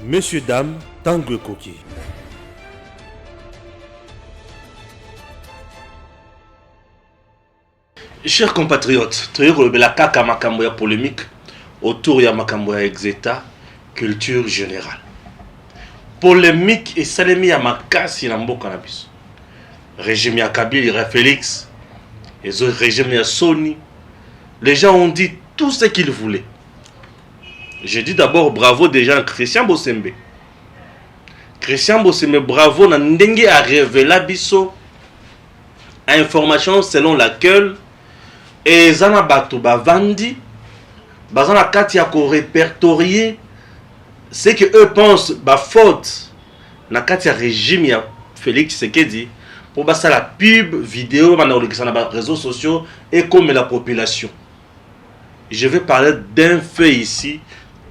Messieurs, dames, Tango Koki. Chers compatriotes, tu as la kaka makambo polémique autour de makambo ya exeta culture générale. Polémique et salemi ya makasi na mboka na biso. Régime ya Kabila, Félix, les autres régimes ya Sony. Les gens ont dit tout ce qu'ils voulaient. Je dis d'abord bravo déjà à Christian Bossembe. Christian Bossembe, bravo na ndenge a révélé biso information selon laquelle et zana bato bavandi bazana kati ya ko répertorier ce que eux pensent ba faute na kati ya régime ya Félix Tshisekedi pour basa la pub vidéo na réseaux sociaux et comme la population. Je vais parler d'un fait ici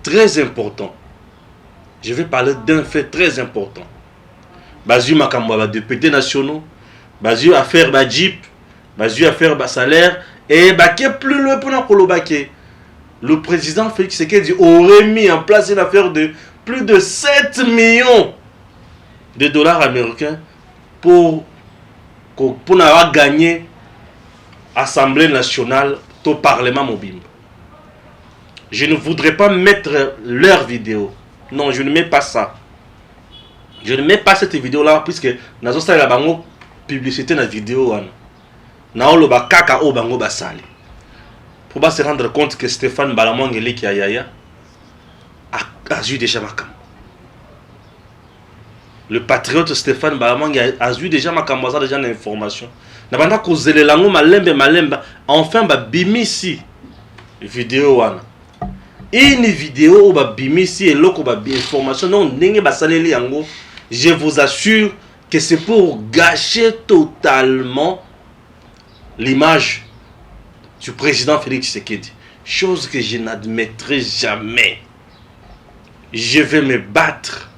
très important. Je vais parler d'un fait très important. Bazu makambo ba députés nationaux, bazu affaire ba jeep, bazu affaire ba salaire et baké plus loin pour kolobake. Le président Félix Tshisekedi aurait mis en place une affaire de plus de 7 millions de dollars américains pour avoir gagné Assemblée nationale au Parlement mobile. Je ne voudrais pas mettre leur vidéo. Non, je ne mets pas ça. Je ne mets pas cette vidéo-là puisque nous avons la publicité dans la vidéo. Nous avons kaka o bango basali. Pour pas se rendre compte que Stéphane Balamangeli qui a eu déjà ma cam. Le patriote Stéphane Balamangeli a eu déjà ma cam, déjà l'information. N'a pas causé les langues malembe. Enfin, bimi ici. Vidéo wana. Une vidéo où bimisi et loko information non nenge basaleli yango, je vous assure que c'est pour gâcher totalement l'image du président Félix Tshisekedi, chose que je n'admettrai jamais. Je vais me battre,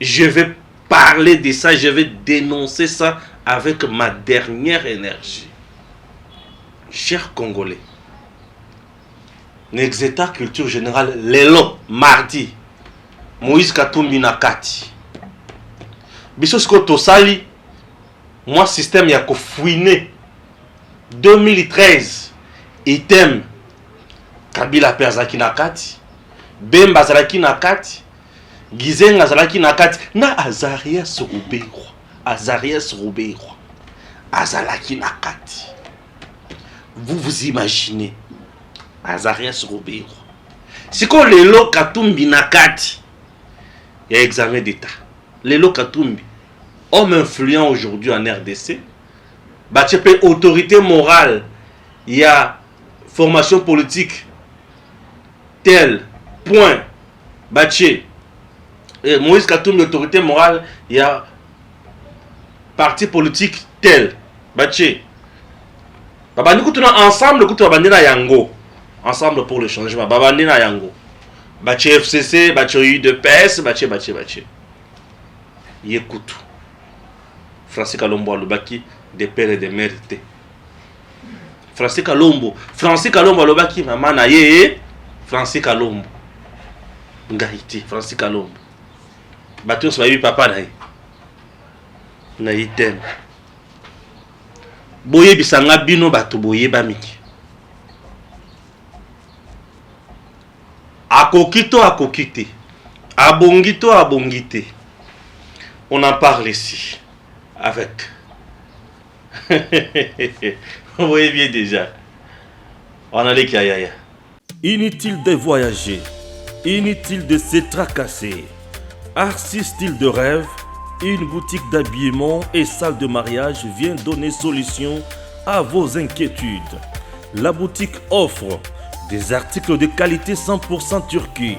je vais parler de ça, je vais dénoncer ça avec ma dernière énergie. Chers Congolais, N'exeta culture générale, lelo, mardi, Moïse Katumbi Nakati. Bisosko Tosali, moi système ya ko fouiné. 2013, item, Kabila Perzaki Nakati, Bemba Zalaki Nakati, Gizenga Zalaki Nakati, na Azarias Roubeiro, Azalaki Nakati. Vous imaginez? Azarias Roubeiro. C'est quoi Lelo Katumbi Nakati? Il y a examen d'état. Lelo Katumbi, homme influent aujourd'hui en RDC, Bachepe autorité morale, il y a formation politique, tel point, Baché, Moïse Katumbi autorité morale, il y a parti politique tel, Baché. Babani Koutuna ensemble, Koutuna Bandina Yango. Ensemble pour le changement. Babandina Yango. Baché FCC, Baché UDPS, Baché. Yekutu. Francis Kalombo Alobaki, des pères et des mères. Francis Kalombo Alobaki, maman na ye, Francis Kalombo. Ngahiti, Francis Kalombo. Baton soyez papa na ye. Na item. Boye bisanga bino batu boye bamiki. Akokito akokite, abongito abongite. On en parle ici avec. Vous voyez bien déjà. On a les kayaya. Inutile de voyager, inutile de se tracasser. Arcis Style de Rêve, une boutique d'habillement et salle de mariage vient donner solution à vos inquiétudes. La boutique offre des articles de qualité 100% turquie.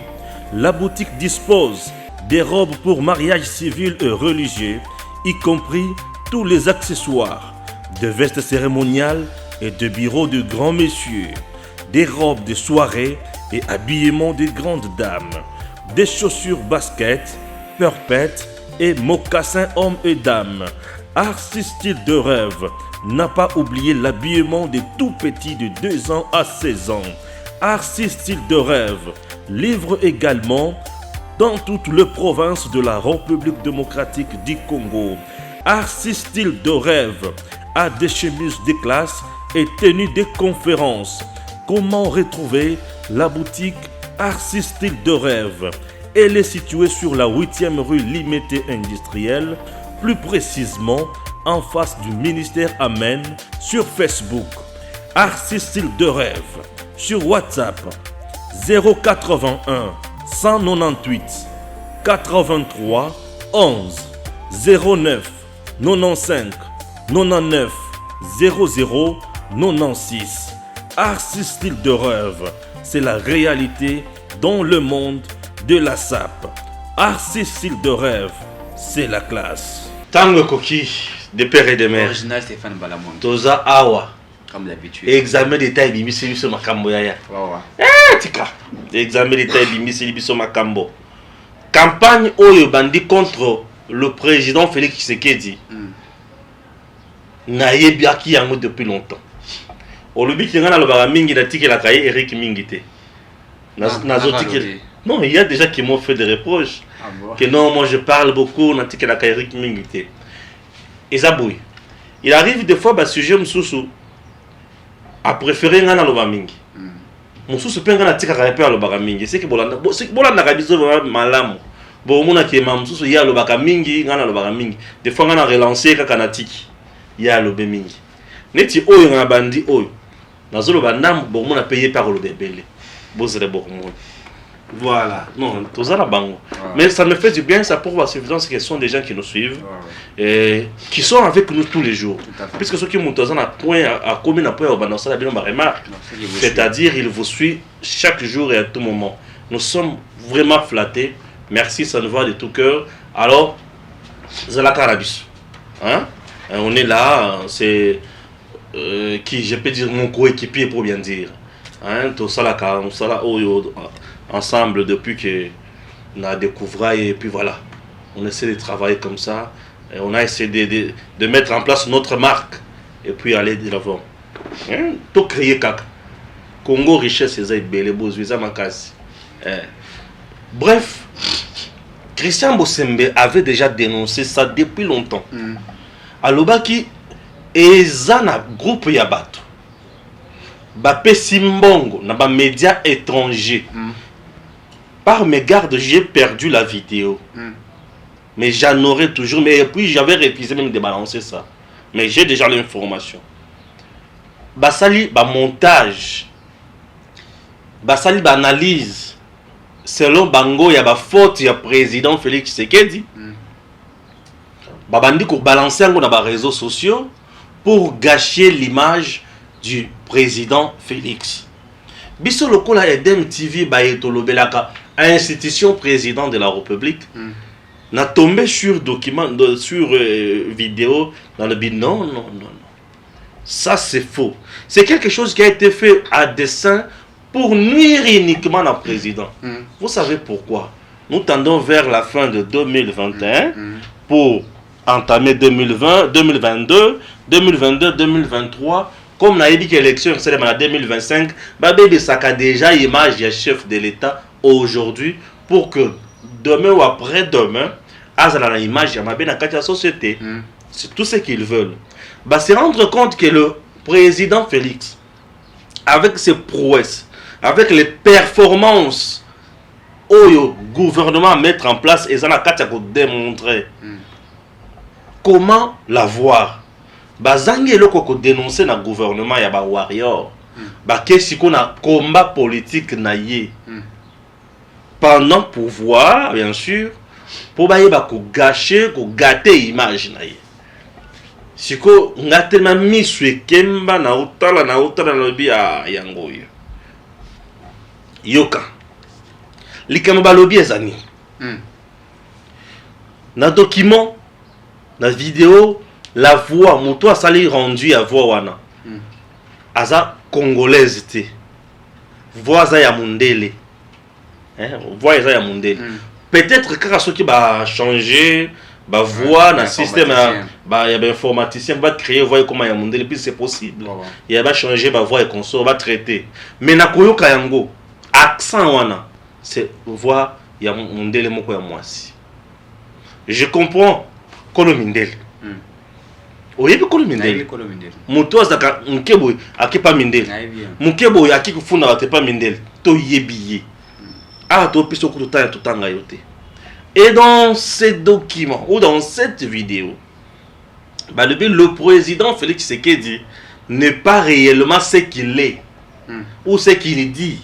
La boutique dispose des robes pour mariage civil et religieux, y compris tous les accessoires, de vestes cérémoniales et de bureaux de grands messieurs, des robes de soirée et habillement de grandes dames, des chaussures basket, purpette et mocassins hommes et dames. Arcis Style de Rêve n'a pas oublié l'habillement des tout petits de 2 ans à 16 ans. Arcis Style de Rêve livre également dans toutes les provinces de la République démocratique du Congo. Arcis Style de Rêve a des chemises de classe et tenu des conférences. Comment retrouver la boutique Arcis Style de Rêve? Elle est située sur la 8e rue Limité Industrielle, plus précisément en face du ministère Amen sur Facebook. Arcis Style de Rêve sur WhatsApp 081 198 83 11 09 95 99 00 96. Arcis Style de Rêve, c'est la réalité dans le monde de la SAP. Arcis Style de Rêve, c'est la classe. Tango Koki, de père et de mère. Original Stéphane Balamon. Toza Awa. Comme d'habitude. Examen d'état et bimi c'est sur ma cambo yaya. Tika. Examen d'état et bimi c'est sur ma cambo. Campagne Oyo Bandi contre le président Félix Tshisekedi. Naye biaki yango depuis longtemps. Olobi ki ngana lobaka mingi na tiki la kaye Eric Mingité. Non, il y a déjà qui m'ont fait des reproches. Ah bon? Que non, moi je parle beaucoup, na tiki la kaye Eric Mingité. Et ça bouille. Il arrive des fois, bah, sujet Moussou a préféré ngana loba mingi. Moussou pe ngana tika kaye pe loba mingi. C'est que bolanda kabiso malamu. Bon, mona ki ma Moussou ya loba mingi, ngana loba mingi. Des fois ngana relancer kaka na tiki. Ya lobe mingi. Neti oyo ngana bandi oyo. Nazolo bandam bon mona payé par le bébé. Bozere bon. Voilà, non, tout ça là bango. Mais ça me fait du bien, ça prouve à suffisance que ce sont des gens qui nous suivent et qui sont avec nous tous les jours. Puisque ceux qui montent à point à combien à point au banc, ça la bien ma remarque. C'est-à-dire ils vous suivent chaque jour et à tout moment. Nous sommes vraiment flattés. Merci, ça nous va de tout cœur. Alors, Zala Carabis. Hein? On est là, c'est qui je peux dire mon coéquipier pour bien dire. Hein? Tout ça là, ensemble depuis que on a découvert et puis voilà, on essaie de travailler comme ça et on a essayé de mettre en place notre marque et puis aller de l'avant. Hein? Tout créer kaka. Congo richesse c'est belle besoin makasi. Bref, Christian Bosembe avait déjà dénoncé ça depuis longtemps. Alobaki ezana groupe ya bato. Bapé Simbongo na ba médias étrangers. Par mes gardes, j'ai perdu la vidéo. Mais j'en aurais toujours. Mais puis j'avais refusé même de balancer ça. Mais j'ai déjà l'information. Basali, montage. Basali, analyse. Selon Bango, il y a une faute, il y a président Félix Tshisekedi. Babandi pour balancer dans les réseaux sociaux pour gâcher l'image du président Félix. Biso lokola Edem TV ba etolobelaka institution président de la République. N'a tombé sur document sur vidéo dans le bid non. Ça c'est faux. C'est quelque chose qui a été fait à dessein pour nuire uniquement au président. Vous savez pourquoi? Nous tendons vers la fin de 2021 pour entamer 2020, 2022, 2023. Comme on a dit que l'élection c'est en 2025, Babé Saka déjà image du chef de l'État aujourd'hui pour que demain ou après-demain, Azala l'image de la société. C'est tout ce qu'ils veulent. Se rendre compte que le président Félix, avec ses prouesses, avec les performances au gouvernement à mettre en place, et ça n'a qu'à démontrer comment l'avoir. Bazangi eloko ko dénoncer na gouvernement ya ba warrior kesi ko na combat politique na ye pendant pouvoir bien sûr pour ba ko gâcher ko gâter image na ye siko ngatema miswe kemba na utala lobi ya yango yo yoka likama ba lobi ezani na document na vidéo. La voix, moto a sali rendu à voix wana. Aza congolaise te. Voix za ya mundele. Voix za ya mundele. Peut-être que ceux qui va changer ba voix na système ba ya ba informaticien va créer voix comme ya mundele puis c'est possible. Il va changer ba voix et consort va traiter. Mais na koyoka yango accent wana c'est voix ya mondele moko ya mwasi. Je comprends kolo mindele. Oyebi kolo mindele. Moto azaka nkebo akipa mindele. Mukebo akikufuna batepa mindele. To yebiye. Ah to piso kututa tutanga yote. Et dans ces documents ou dans cette vidéo, bah, le président Félix Tshisekedi n'est pas réellement ce qu'il est ou ce qu'il dit.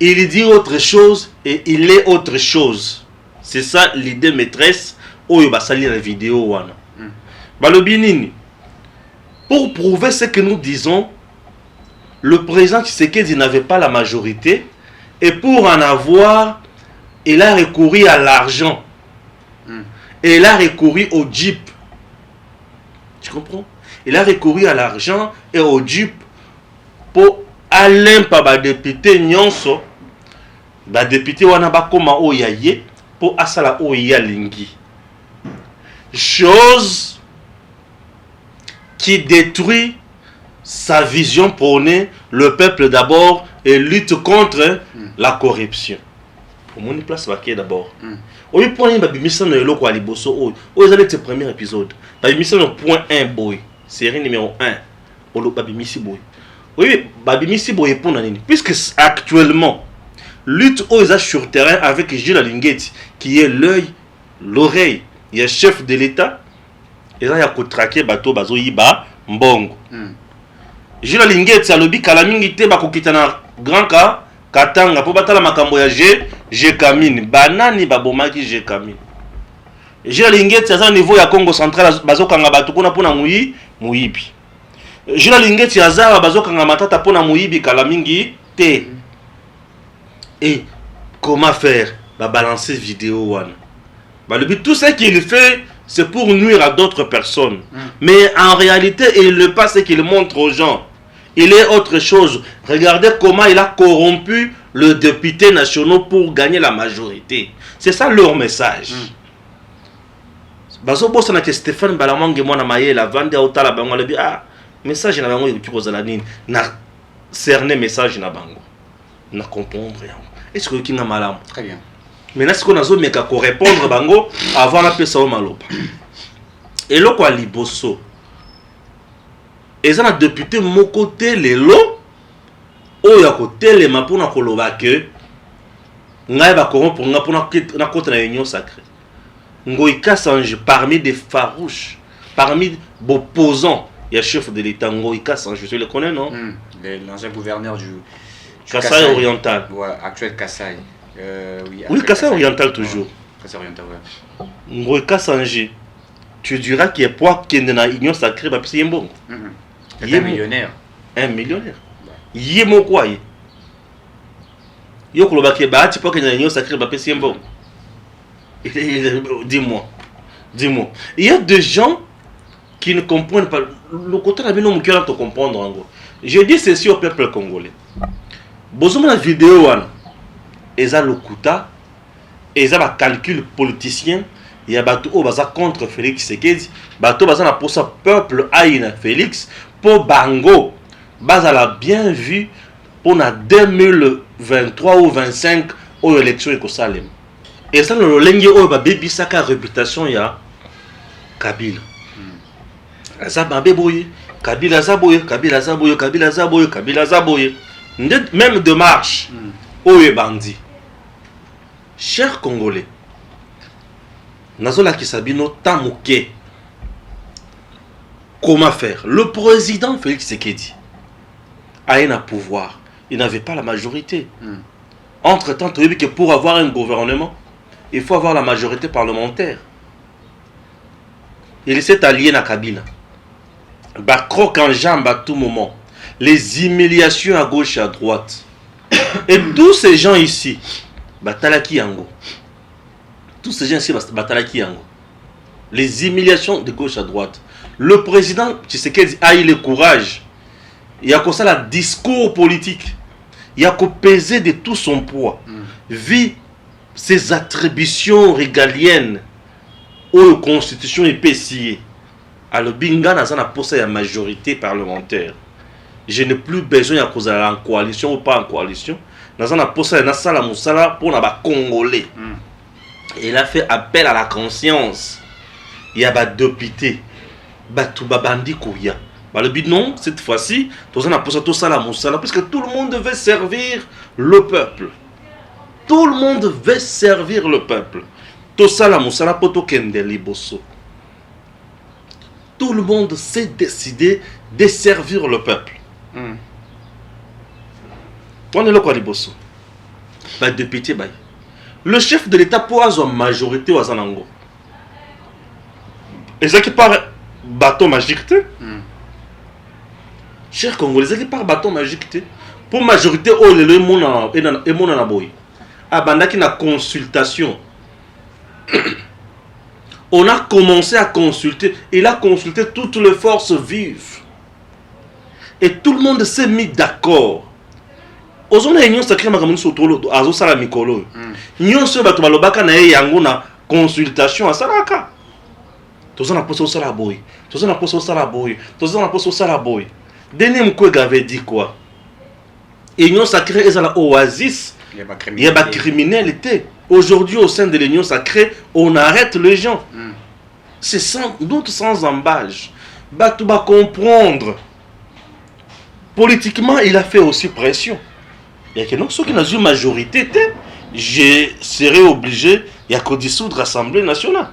Il dit autre chose et il est autre chose. C'est ça l'idée maîtresse. Oh, bah, ça lit la vidéo. Wana. Bah, le Binini. Pour prouver ce que nous disons, le président Tshisekedi n'avait pas la majorité et pour en avoir, il a recouru à l'argent. Et il a recouru au Jeep. Tu comprends? Il a recouru à l'argent et au Jeep pour aller par le député Nyonso. Le député Wanaba Koma Oyaye pour Asala Oya Lingi. Chose qui détruit sa vision prônée, le peuple d'abord, et lutte contre la corruption. Pour mon place vaquer d'abord. Oui, point 1, Babimissa no eloko aliboso. Oh, ils allaient ce premier épisode. Babimissa no point 1 boy. Série numéro 1. Olo Babimisi boy. Oui, Babimisi boy pour nanini. Puisque actuellement, lutte aux sur terrain avec Gilles Alinguet, qui est l'œil, l'oreille. Il y a chef de l'État. Et là, il y a traqué bateau bazo yiba mbongo. Gilles Alinguet, c'est lobby kalamingite bakokitana grand cas. Katanga po batala makambo ya je kamine banani babomaki je kamine je lingeti aza niveau ya Congo central bazokanga batu kuna pona muyibi je lingeti aza bazokanga matata pona muyibi kala mingi te. Et comment faire ba balancer vidéo wana ba le but tout ce qu'il fait c'est pour nuire à d'autres personnes mais en réalité il ne pas ce qu'il montre aux gens. Il est autre chose. Regardez comment il a corrompu le député national pour gagner la majorité. C'est ça leur message. Bazo bossa na que Stéphane Balamange mwana maye la vande otala bango le ah message na bango yuki kozala nini na cerner message na bango na comprendre yango. Est-ce que kinga malamu? Très bien. Maintenant ce qu'on a zo meka ko répondre bango avant la pesa o maloba. Et loko a liboso. Et ça, le député moko telelo oyo kotelema pona koloba ke ngai ba corrompre nga pona na kota na union sacrée. Ngoi Kassange parmi des farouches, parmi opposants, il y a chef de l'État Ngoi Kassange, je le connais non? L'ancien gouverneur du Kassai oriental. Ouais, actuel Kassai. Oui, Kassai oriental toujours. Kassai oriental, ouais. Ngoi Kassange, tu diras qu'il y a poids qui est dans l'union sacrée, bah c'est bon. C'est un millionnaire. Un millionnaire. Yemo quoi? Yo kolobaki ba ti pas que na union sacrée ba c'est bon. Dis-moi. Dis-moi. Il y a des gens qui ne comprennent pas le côté de nous qui te comprendre en gros. Je dis ceci au peuple congolais. Bozoma la vidéo wana. Eza lokuta, eza ba calcul politicien. Il y a bateau au baza contre Félix Tshisekedi, bateau baza na pour ça peuple aïna Félix pour bango baza la bien vu pour na 2023 ou 25 aux élections écosalem. Et ça le lengi o ba baby saka réputation ya Kabila. Ça ba beboye, Kabila zaboye, Kabila zaboye, Kabila zaboye, Kabila zaboye. Même de marche o bandi. Chers Congolais, Nazola Kisabino Tamuke. Comment faire? Le président Félix Tshisekedi a un pouvoir. Il n'avait pas la majorité. Entre-temps, tu as vu que pour avoir un gouvernement, il faut avoir la majorité parlementaire. Il s'est allié à Kabila. Croque en jambe à tout moment. Les humiliations à gauche et à droite. Et tous ces gens ici, Batalaki Yango. Tous ces gens ici, Batalaki Yango. Les humiliations de gauche à droite. Le président Tshisekedi a eu le courage. Il y a comme ça le discours politique. Il y a qu'à peser de tout son poids. Vu ses attributions régaliennes aux constitutions épaissées. Alors, Binga n'a pas la majorité parlementaire. je n'ai plus besoin de cause en coalition ou pas en coalition. Dans un poste, il y a sala musala pour les Congolais. Il a fait appel à la conscience. Il y a des députés, tout bandi kouya. Le but non, cette fois-ci, dans un poste tout sala musala, puisque tout le monde veut servir le peuple. Tout le monde veut servir le peuple. Tout sala musala poto kende liboso. Tout le monde s'est décidé de servir le peuple. On est là quoi liboso. Député bail. Le chef de l'État pour avoir une majorité au Zanango. Et ça qui par bâton magique. Chers Congolais, ça qui par bâton magique. Pour majorité, oh le monde et mon anaboy. Abandaki na consultation. On a commencé à consulter. Il a consulté toutes les forces vives. Et tout le monde s'est mis d'accord. Ozona union sacrée makamuni sotolo azo sala mikolo. Union se bato balobaka na yango na consultation à salaka. Tozana poso sala boy. Tozana poso sala boy. Tozana poso sala boy. Denis Mukwege avait dit quoi? Union sacrée est la oasis. Il y a pas criminalité. Aujourd'hui au sein de l'union sacrée, on arrête les gens. C'est sans doute sans embâche. Bato va comprendre. Politiquement, il a fait aussi pression. Il y a que ceux qui n'ont une majorité, je serai obligé de dissoudre l'Assemblée nationale.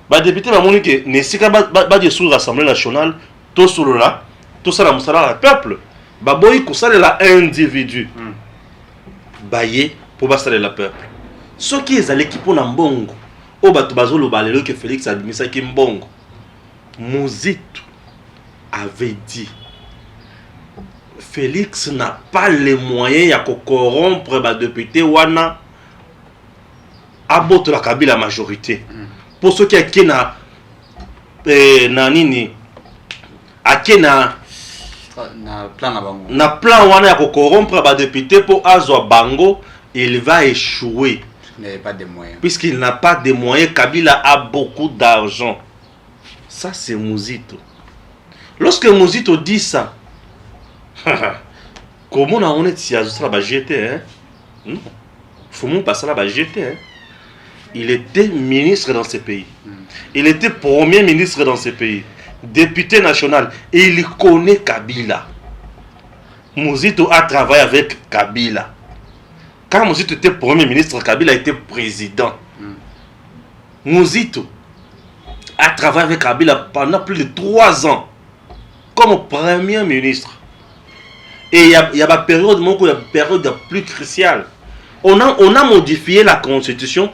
Les députés vont dire que ne pas dissoudre l'Assemblée nationale, tout ça, tout ça, le peuple. Baboy ko ça la individu. Baye pour basaler le peuple. Ceux qui sont l'équipe na mbongo, o bato bazolo balelo que Félix admisa ki mbongo. Muzito avait dit Félix n'a pas les moyens de corrompre les députés wana abote la Kabila majorité. Pour ceux qui ont na plan wana ya corrompre les députés pour azwa bango, il va échouer. Il n'avait pas de moyens. Puisqu'il n'a pas de moyens, Kabila a beaucoup d'argent. Ça c'est Muzito. Lorsque Muzito dit ça, comment on est si à la GT, hein? Non. Faut même passer à la GT, hein? Il était ministre dans ce pays. Il était premier ministre dans ce pays. Député national. Et il connaît Kabila. Muzito a travaillé avec Kabila. Quand Muzito était premier ministre, Kabila était président. Muzito a travaillé avec Kabila pendant plus de 3 ans. Comme premier ministre. Et il y a une période plus cruciale. On a modifié la constitution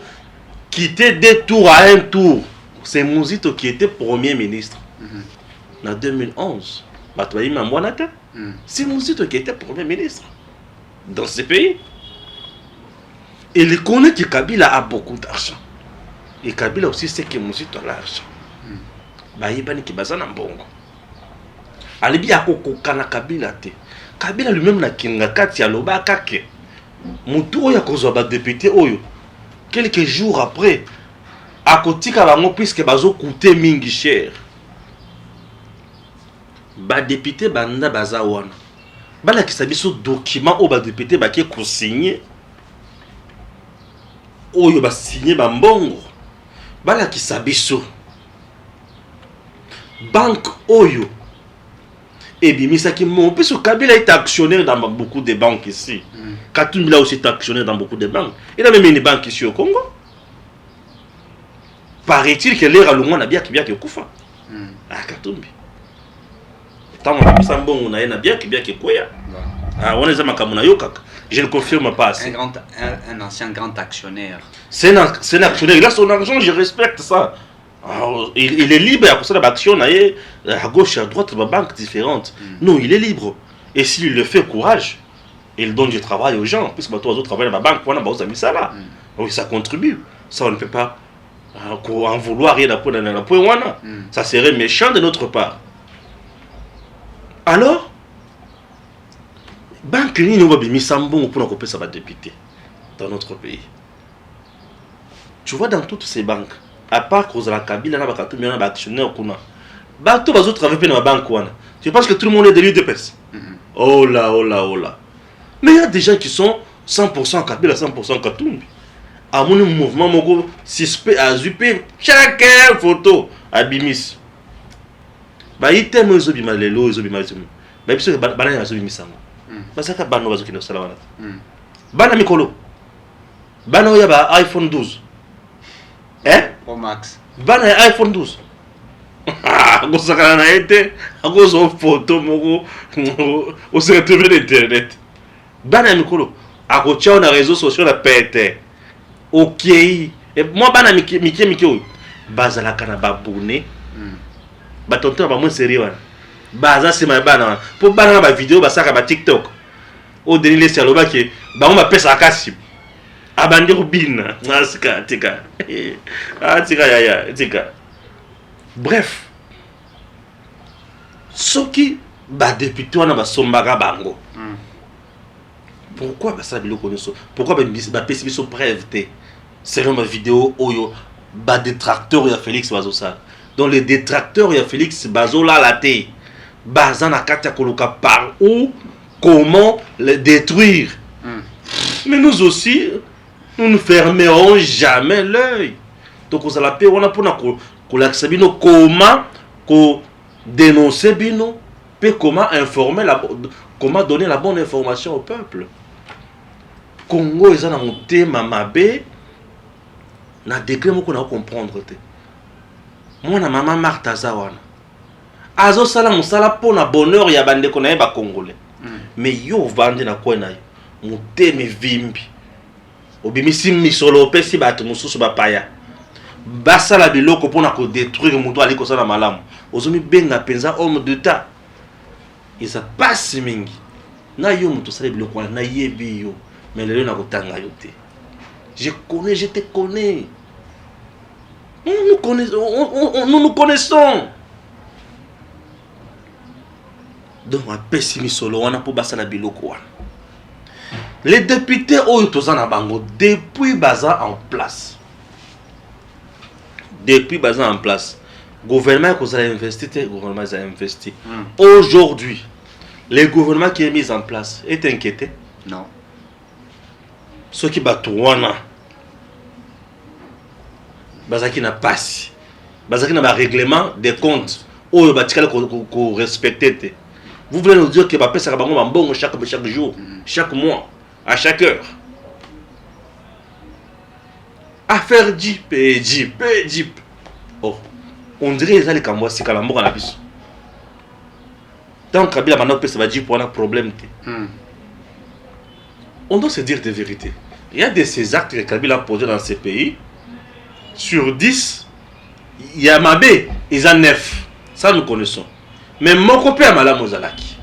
qui était 2 tours à 1 tour. C'est Muzito qui était premier ministre. En 2011. C'est Muzito qui était premier ministre. Dans ce pays. Et il connaît que Kabila a beaucoup d'argent. Et Kabila aussi sait que Muzito a l'argent. Baïbani qui bazana mbongo. Alibi akoko kana Kabila te. Kabila lui-même na kinga kati ya lobaka ke. Mutu oyo akozwa ba député oyo. Quelques jours après, akotika bango puisque bazo coûter mingi cher. Ba député banda baza wana. Bala kisabiso document o ba député ba ki ko signer. Oyo ba signer ba mbongo. Bala kisabiso. Banque oyo. Et bien, puisque Kabila est actionnaire dans beaucoup de banques ici. Katumbi aussi est actionnaire dans beaucoup de banques. Il a même une banque ici au Congo. Paraît-il que l'air à l'Oumou n'a bien que Koufa. Ah, Katumbi. Tant qu'on a mis un bon, on a bien que Kouya. Ah, on est à Makamuna Yokak. Je ne confirme pas. Un ancien grand actionnaire. C'est un actionnaire. Il a son argent, je respecte ça. Alors, il est libre à cause de l'action à gauche et à droite, des banques différentes. Non, il est libre. Et s'il le fait, courage, il donne du travail aux gens. Puisque toi, autres travaillent dans la banque, on a mis ça là. Oui, ça contribue. Ça, on ne peut pas en vouloir rien dans la point. Ça serait méchant de notre part. Alors, banque ni nous va bien sambon pour couper ça va député dans notre pays. Tu vois dans toutes ces banques. À part cause de la Kabila na bakatu miona ba actionnaire kuna bato bazo travailler pe na banque wana Tu penses que tout le monde est de l'UDPS? Oh là, oh là, oh là. Mais il y a des gens qui sont 100% Kabila, 100% Katumbi. À mon mouvement, mon suspect à Zupé, chaque photo à Bimis. Bah, il t'aime aux obima, les lots, aux obima. Bah, il se bat à Zubimisa. Bah, ça va nous qui nous salavana. Bana Mikolo. Bana Yaba iPhone 12. Hein? Pro Max. Bana iPhone 12. Ah, vous avez été à cause de photo, on s'est retrouvé l'internet. Bana Mikolo. À côté, on a réseaux sociaux, on a pété. Ok. Et moi, Bana Miki. Bazala kana babone. Ba tonton ba mo sérieux. Baza c'est ma bana. Pour bana ba vidéo ba saka ba TikTok. Au dernier c'est aloba ke ba on m'appelle ça kasi. Abandi rubina. Nasika tika. Ah tika ya tika. Bref. Soki ba député wana ba sombaka bango. Pourquoi ba ça biloko nyonso? Pourquoi ba pesi biso brèveté? Selon ma vidéo oyo ba détracteur ya Félix Bazosa. Donc les détracteurs ya Félix Bazola la té. Bazana katia koloka par où, comment le détruire. Mais nous aussi, nous ne fermerons jamais l'œil. Donc on a la paix, on a pour nous comment dénoncer bino, puis comment informer comment donner la bonne information au peuple. Congo ils ont monté mamabe na degré moko na comprendre te. Moi na maman Martha Zawana. Azo sala musala pona bonheur ya bande ko na ba congolais. Mais yo vande na ko na yo. Muteme vimbi. Obimisi misolo pesi bato mususu bapaya. Basala biloko pona ko détruire muto ali ko sala malamu. Ozomi benga penza homme d'état. Isa passe mingi. Na yo muto sala biloko na yebi yo. Mais lelo na kotanga yo te. Je connais, je te connais. Nous nous connaissons. Donc, un pessimiste solo, on a pour basser la biloko. Les députés Oyotozana Bango, depuis Baza en place. Depuis Baza en place. Le gouvernement qui a investi, le gouvernement a investi. Aujourd'hui, le gouvernement qui est mis en place est inquiété. Non. Ceux qui battent Bazaki n'a pas si. Bazaki n'a pas règlement des comptes. Ou Batikal qu'on respecte. Vous voulez nous dire que Bapé Sarabango va bon chaque jour, chaque mois, à chaque heure. Affaire Jeep. Oh, on dirait que les Kamwa c'est Kalambo à la bise. Tant Kabila maintenant peut se dire pour un problème. On doit se dire des vérités. Il y a de ces actes que Kabila a posés dans ces pays. Sur 10, il y a Mabé, ils ont 9. Ça nous connaissons. Mais mon copain a Malam Ozalaki.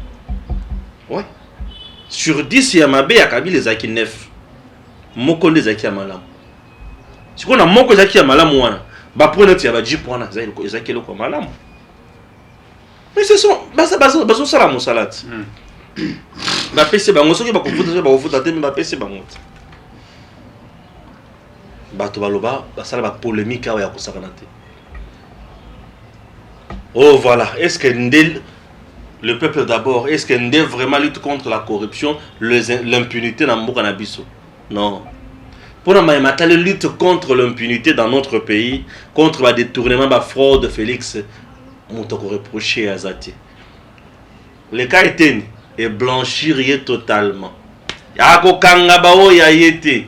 Ouais. Sur 10, il y a Mabé, il y a Kabila, les Zaki 9. Mon copain les Zaki a Malam. Si on a mon copain Zaki a Malam, bah pour notre, il y a Dji pour un Zaki a Malam. Mais c'est ça, baso ça la moussalade. Bah PC, bah on se dit, bah on fout à mais PC, bah on. Bato baloba basala ba polémique ya kosakana te. Oh voilà, est-ce que le peuple d'abord, est-ce que Ndé vraiment lutte contre la corruption, l'impunité dans mboka na biso? Non. Pour la matale lutte contre l'impunité dans notre pays, contre le détournement, la fraude, Félix, on t'a reproché à Zati. Le cas est blanchi totalement. Yako kanga bao ya yete,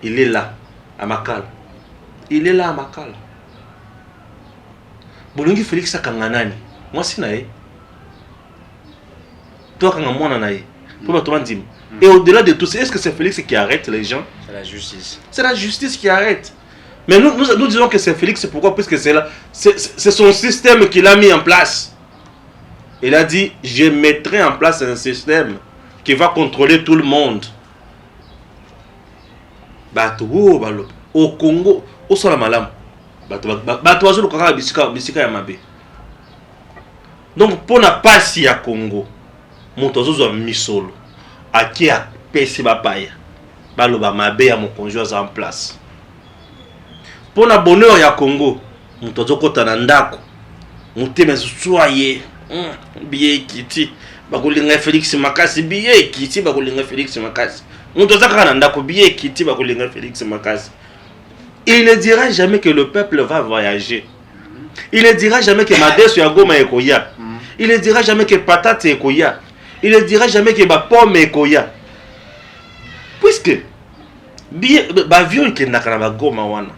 il est là. À Makala. Il est là à Makala. Bolongi Félix Akanganani. Moi si nae. Toi Kangamona nae. Pour toi dire. Et au-delà de tout, est-ce que c'est Félix qui arrête les gens? C'est la justice. C'est la justice qui arrête. Mais nous disons que c'est Félix, pourquoi? Puisque c'est là. C'est son système qu'il a mis en place. Il a dit, je mettrai en place un système qui va contrôler tout le monde. Au Congo, au Salamalam, donc pour ne pas si à Congo, mon tozo misolo, à qui a pesi bapaya, baloba mabe à mon conjoint en place. Pour na bonheur ya Congo, mon tozo kota na ndako, mon teme soyé, Billet kiti. Bakulinga Félix Makasi billet kiti bakulinga Félix Makasi. Mutu zakana ndako billet kiti bakulinga Félix Makasi. Il ne dira jamais que le peuple va voyager. Il ne dira jamais que Madeso ya Goma ekoya. Il ne dira jamais que patate ekoya. Il ne dira jamais que ba pomme ekoya. Puisque avion qui n'a pas Goma wana.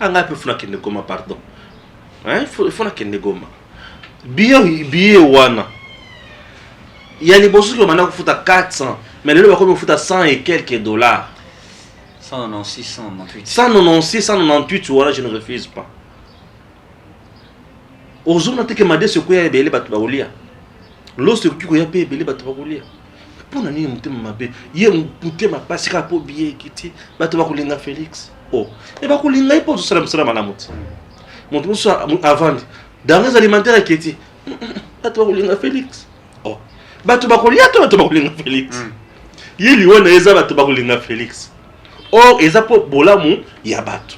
Anga pe funa kende Goma pardon. Hein, funa kende Goma. Billet wana. Il y a les bossus qui maintenant foutent à 400, mais le bako me foutent à 100 et quelques dollars. 196, 198. 196, 198 voilà, je ne refuse pas. Aujourd'hui, on a que madé ce qu'il y a belé batubaoulia. Lorsque tu as payé belé batubaoulia. Pour n'ani monter ma bé, hier monter ma passe pour billet qui ti batubakoulinga Félix. Oh, et bakoulinga pour tout salam salam alamut. Monte ça avant. Dans les alimentaires qui ti batubakoulinga Félix. Oh, batubakolia to batubakoulinga Félix. Yeli wana eza batubakoulinga Félix. Or, eza pour bolamu yabatu.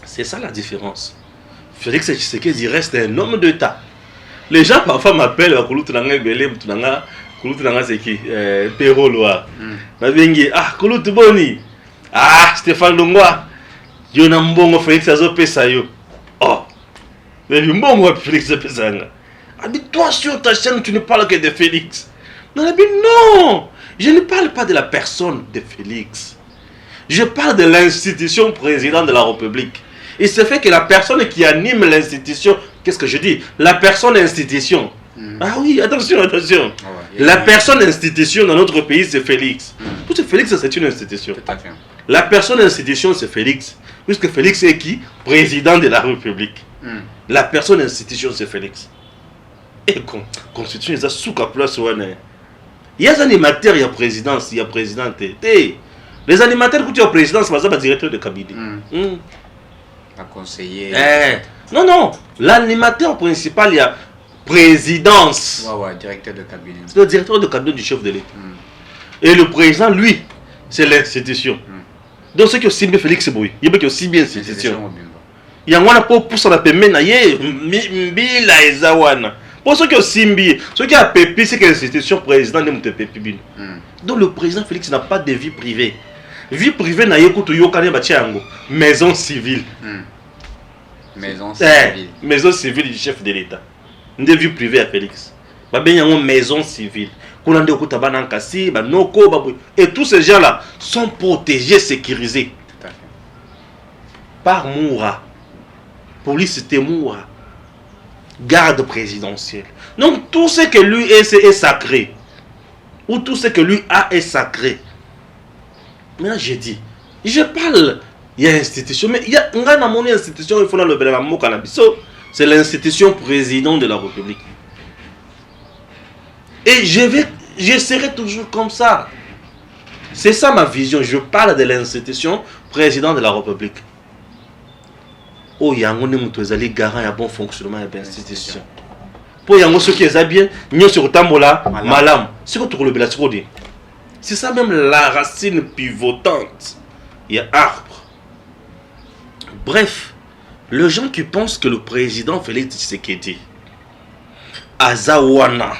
C'est ça la différence. Félix Tshisekedi reste un homme d'État. Les gens parfois m'appellent Kouloutunanga Belé, Kouloutunanga c'est qui Perro Loa. Nabengi Kouloutu Boni. Stéphane Longwa. Yo na mbongo Félix azopesa yo. Oh. Mais mbongo Félix azopesa. Toi sur ta chaîne tu ne parles que de Félix. Non, je ne parle pas de la personne de Félix. Je parle de l'institution président de la République. Il se fait que la personne qui anime l'institution, qu'est-ce que je dis? La personne institution. Ah oui, attention. La personne institution dans notre pays, c'est Félix. Puisque Félix, c'est une institution. Tout à fait. La personne institution, c'est Félix. Puisque Félix est qui? Président de la République. La personne institution, c'est Félix. Et constitution, il y a sous la place. Il y a des animateurs, il y a présidence, il y a présidente. Les animateurs qui sont au président, c'est pas directeur de cabinet. Un conseiller. Non. L'animateur principal, il y a présidence. Ouais, directeur de cabinet. C'est le directeur de cabinet du chef de l'État. Et le président, lui, c'est l'institution. Donc, c'est que Simbi Félix Boui. Il y a que Simbi institution. Il y a un peu pour ça, la paiement, Mbila et Zawana. Pour ceux qui ont Simbi, ceux qui ont Pépi, c'est que l'institution président de Pépi. Donc, le président Félix n'a pas de vie privée. Vie privée na yekutu yokane batiango maison civile. Maison civile du chef de l'État. Nde vie privée à Félix. Ba benyango maison civile. Kuna nde okuta bana nkasi ba noko babu et tous ces gens là sont protégés, sécurisés. Tout à fait. Par Moura. Police Moura. Garde présidentielle. Donc tout ce que lui est sacré. Ou tout ce que lui a est sacré. Maintenant, j'ai dit, je parle, il y a institution, mais il y a une institution, il faut dans le Bélamamo Cannabiso, c'est l'institution président de la République. Et je serai toujours comme ça. C'est ça ma vision, je parle de l'institution président de la République. Oh, il y a un garant et bon fonctionnement de l'institution. Pour y avoir ceux qui est bien, nous sur Tambola, Malam, c'est quoi tout le Bélascodi? C'est ça même la racine pivotante. Il y a arbre. Bref, les gens qui pensent que le président Félix Tshisekedi, Azawana,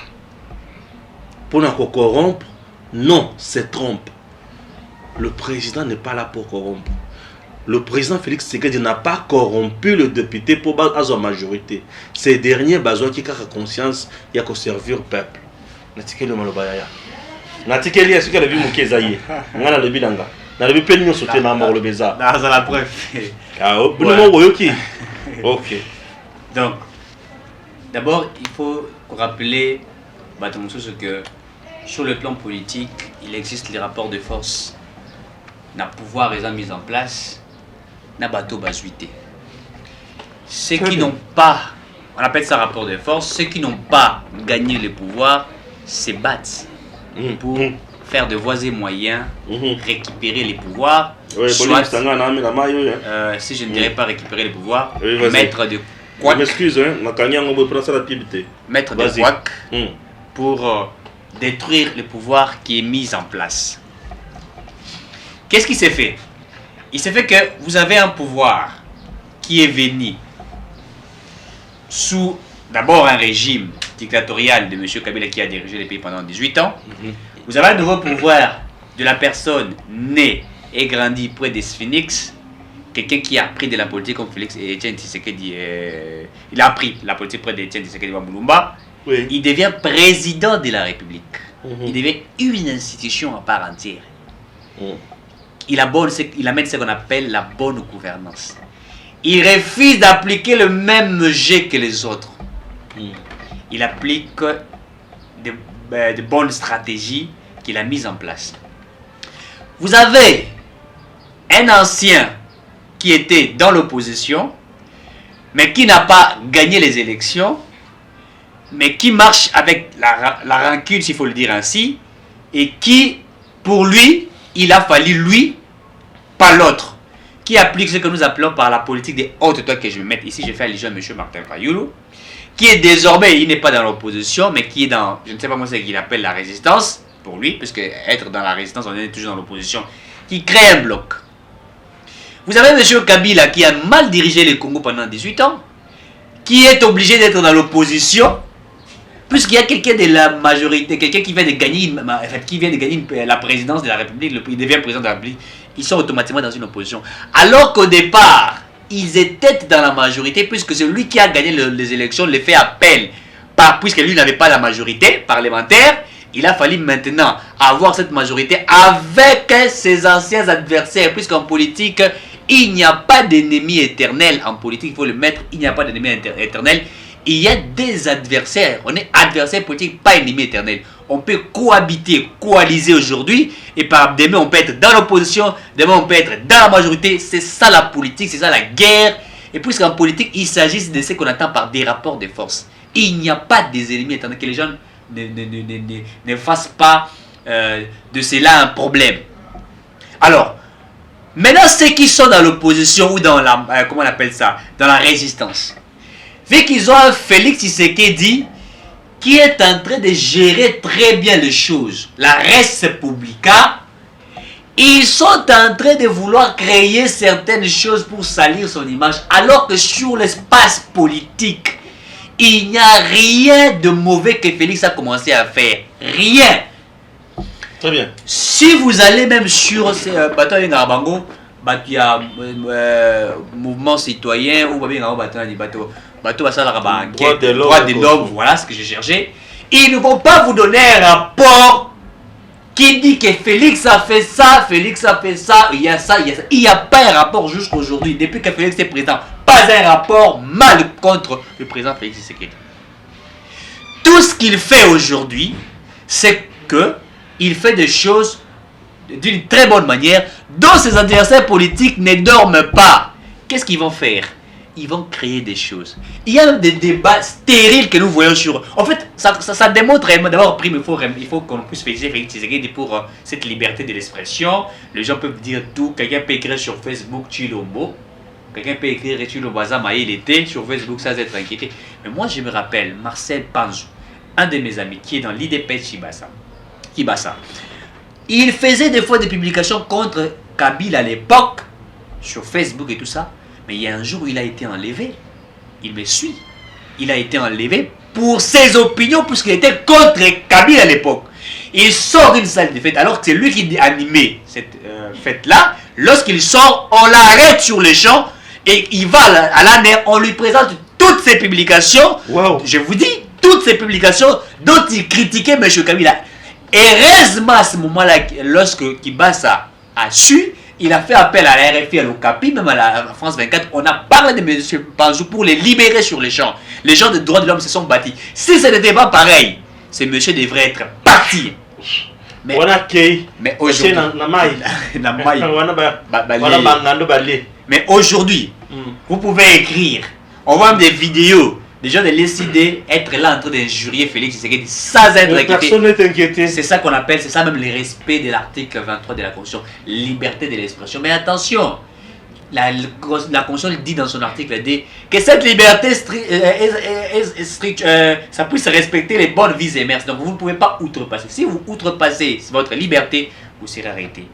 pour nous corrompre, non, c'est trompe. Le président n'est pas là pour corrompre. Le président Félix Tshisekedi n'a pas corrompu le député pour avoir la majorité. Ces derniers besoin qui ont conscience, il y a qu'à servir le peuple. Natikeli est-ce qu'elle a vu mon kezaïe? On a le bidanga. On a le peignon sauté dans le beza. Dans la preuve. Ok. Donc, d'abord, il faut rappeler que sur le plan politique, il existe les rapports de force. Le pouvoir est mis en place. Na bateau basuité. Ceux qui n'ont pas, on appelle ça rapport de force, ceux qui n'ont pas gagné le pouvoir se battent pour faire de voies et moyens, récupérer les pouvoirs, soit, si je ne dirais pas récupérer les pouvoirs, mettre de couacs, mettre de couacs pour détruire le pouvoir qui est mis en place. Qu'est-ce qui s'est fait? Il s'est fait que vous avez un pouvoir qui est venu sous d'abord un régime dictatorial de M. Kabila qui a dirigé le pays pendant 18 ans. Vous avez un nouveau pouvoir de la personne née et grandie près des Phoenix, quelqu'un qui a appris de la politique comme Félix et Etienne Tshisekedi. Il a appris la politique près d'Etienne Tshisekedi Wambulumba. Oui. Il devient président de la République. Il devient une institution à part entière. Il amène ce qu'on appelle la bonne gouvernance. Il refuse d'appliquer le même jet que les autres. Il applique de bonnes stratégies qu'il a mises en place. Vous avez un ancien qui était dans l'opposition, mais qui n'a pas gagné les élections, mais qui marche avec la rancune, s'il faut le dire ainsi, et qui, pour lui, il a fallu lui, pas l'autre, qui applique ce que nous appelons par la politique des hautes toits que je vais mettre ici, je fais allusion à M. Martin Fayulu, qui est désormais, il n'est pas dans l'opposition, mais qui est dans, je ne sais pas moi ce qu'il appelle la résistance, pour lui, puisque être dans la résistance, on est toujours dans l'opposition, qui crée un bloc. Vous avez M. Kabila qui a mal dirigé le Congo pendant 18 ans, qui est obligé d'être dans l'opposition, puisqu'il y a quelqu'un de la majorité, quelqu'un qui vient de gagner, la présidence de la République, il devient président de la République, ils sont automatiquement dans une opposition. Alors qu'au départ, ils étaient dans la majorité, puisque c'est lui qui a gagné les élections, les fait appel, puisque lui n'avait pas la majorité parlementaire, il a fallu maintenant avoir cette majorité avec ses anciens adversaires, puisqu'en politique, il n'y a pas d'ennemi éternel. En politique, il faut le mettre, il n'y a pas d'ennemi éternel. Il y a des adversaires. On est adversaire politique, pas ennemi éternel. On peut cohabiter, coaliser aujourd'hui, et par demain, on peut être dans l'opposition, demain, on peut être dans la majorité. C'est ça la politique, c'est ça la guerre. Et puisqu'en politique, il s'agit de ce qu'on attend par des rapports de force. Il n'y a pas des ennemis éternels, que les gens ne fassent pas de cela un problème. Alors, maintenant, ceux qui sont dans l'opposition ou dans la, comment on appelle ça, dans la résistance, vu qu'ils ont un Félix Tshisekedi qui est en train de gérer très bien les choses, la res publica, ils sont en train de vouloir créer certaines choses pour salir son image, alors que sur l'espace politique, il n'y a rien de mauvais que Félix a commencé à faire. Rien. Très bien. Si vous allez même sur bateau Ngabango, il y a mouvement citoyen ou droit de l'homme, voilà ce que j'ai cherché. Ils ne vont pas vous donner un rapport qui dit que Félix a fait ça, Félix a fait ça, il y a ça, il y a ça. Il n'y a pas un rapport jusqu'aujourd'hui, depuis que Félix est président. Pas un rapport mal contre le président Félix Tshisekedi. Tout ce qu'il fait aujourd'hui, c'est que il fait des choses d'une très bonne manière dont ses adversaires politiques ne dorment pas. Qu'est-ce qu'ils vont faire? Ils vont créer des choses. Il y a des débats stériles que nous voyons sur... En fait, ça démontre d'abord, il faut qu'on puisse féliciter Félix Tshisekedi pour cette liberté de l'expression. Les gens peuvent dire tout. Quelqu'un peut écrire sur Facebook Chilombo. Quelqu'un peut écrire Chilombo Zamaï, il était sur Facebook sans être inquiété. Mais moi, je me rappelle Marcel Panzou, un de mes amis qui est dans l'IDP Kibasa. Il faisait des fois des publications contre Kabila à l'époque, sur Facebook et tout ça. Mais il y a un jour où il a été enlevé. Il me suit. Il a été enlevé pour ses opinions, puisqu'il était contre Kabila à l'époque. Il sort d'une salle de fête, alors que c'est lui qui animait cette fête-là. Lorsqu'il sort, on l'arrête sur les champs et il va à la NER. On lui présente toutes ses publications. Wow. Je vous dis, toutes ces publications dont il critiquait M. Kabila. Heureusement, à ce moment-là, lorsque Kibasa a su, il a fait appel à la RFI, à l'OCAPI, même à la France 24. On a parlé de M. Panzou pour les libérer sur les champs. Les gens des droits de l'homme se sont bâtis. Si ce n'était pas pareil, ce monsieur devrait être parti. Mais aujourd'hui, vous pouvez écrire. On voit même des vidéos. Les gens de l'SID être là en train d'injurier Félix Tshisekedi sans être inquiété. Personne n'est inquiété. C'est ça qu'on appelle, c'est ça même le respect de l'article 23 de la Constitution, liberté de l'expression. Mais attention, la Constitution dit dans son article D que cette liberté ça puisse respecter les bonnes vies et mœurs. Donc vous ne pouvez pas outrepasser. Si vous outrepassez votre liberté, vous serez arrêté.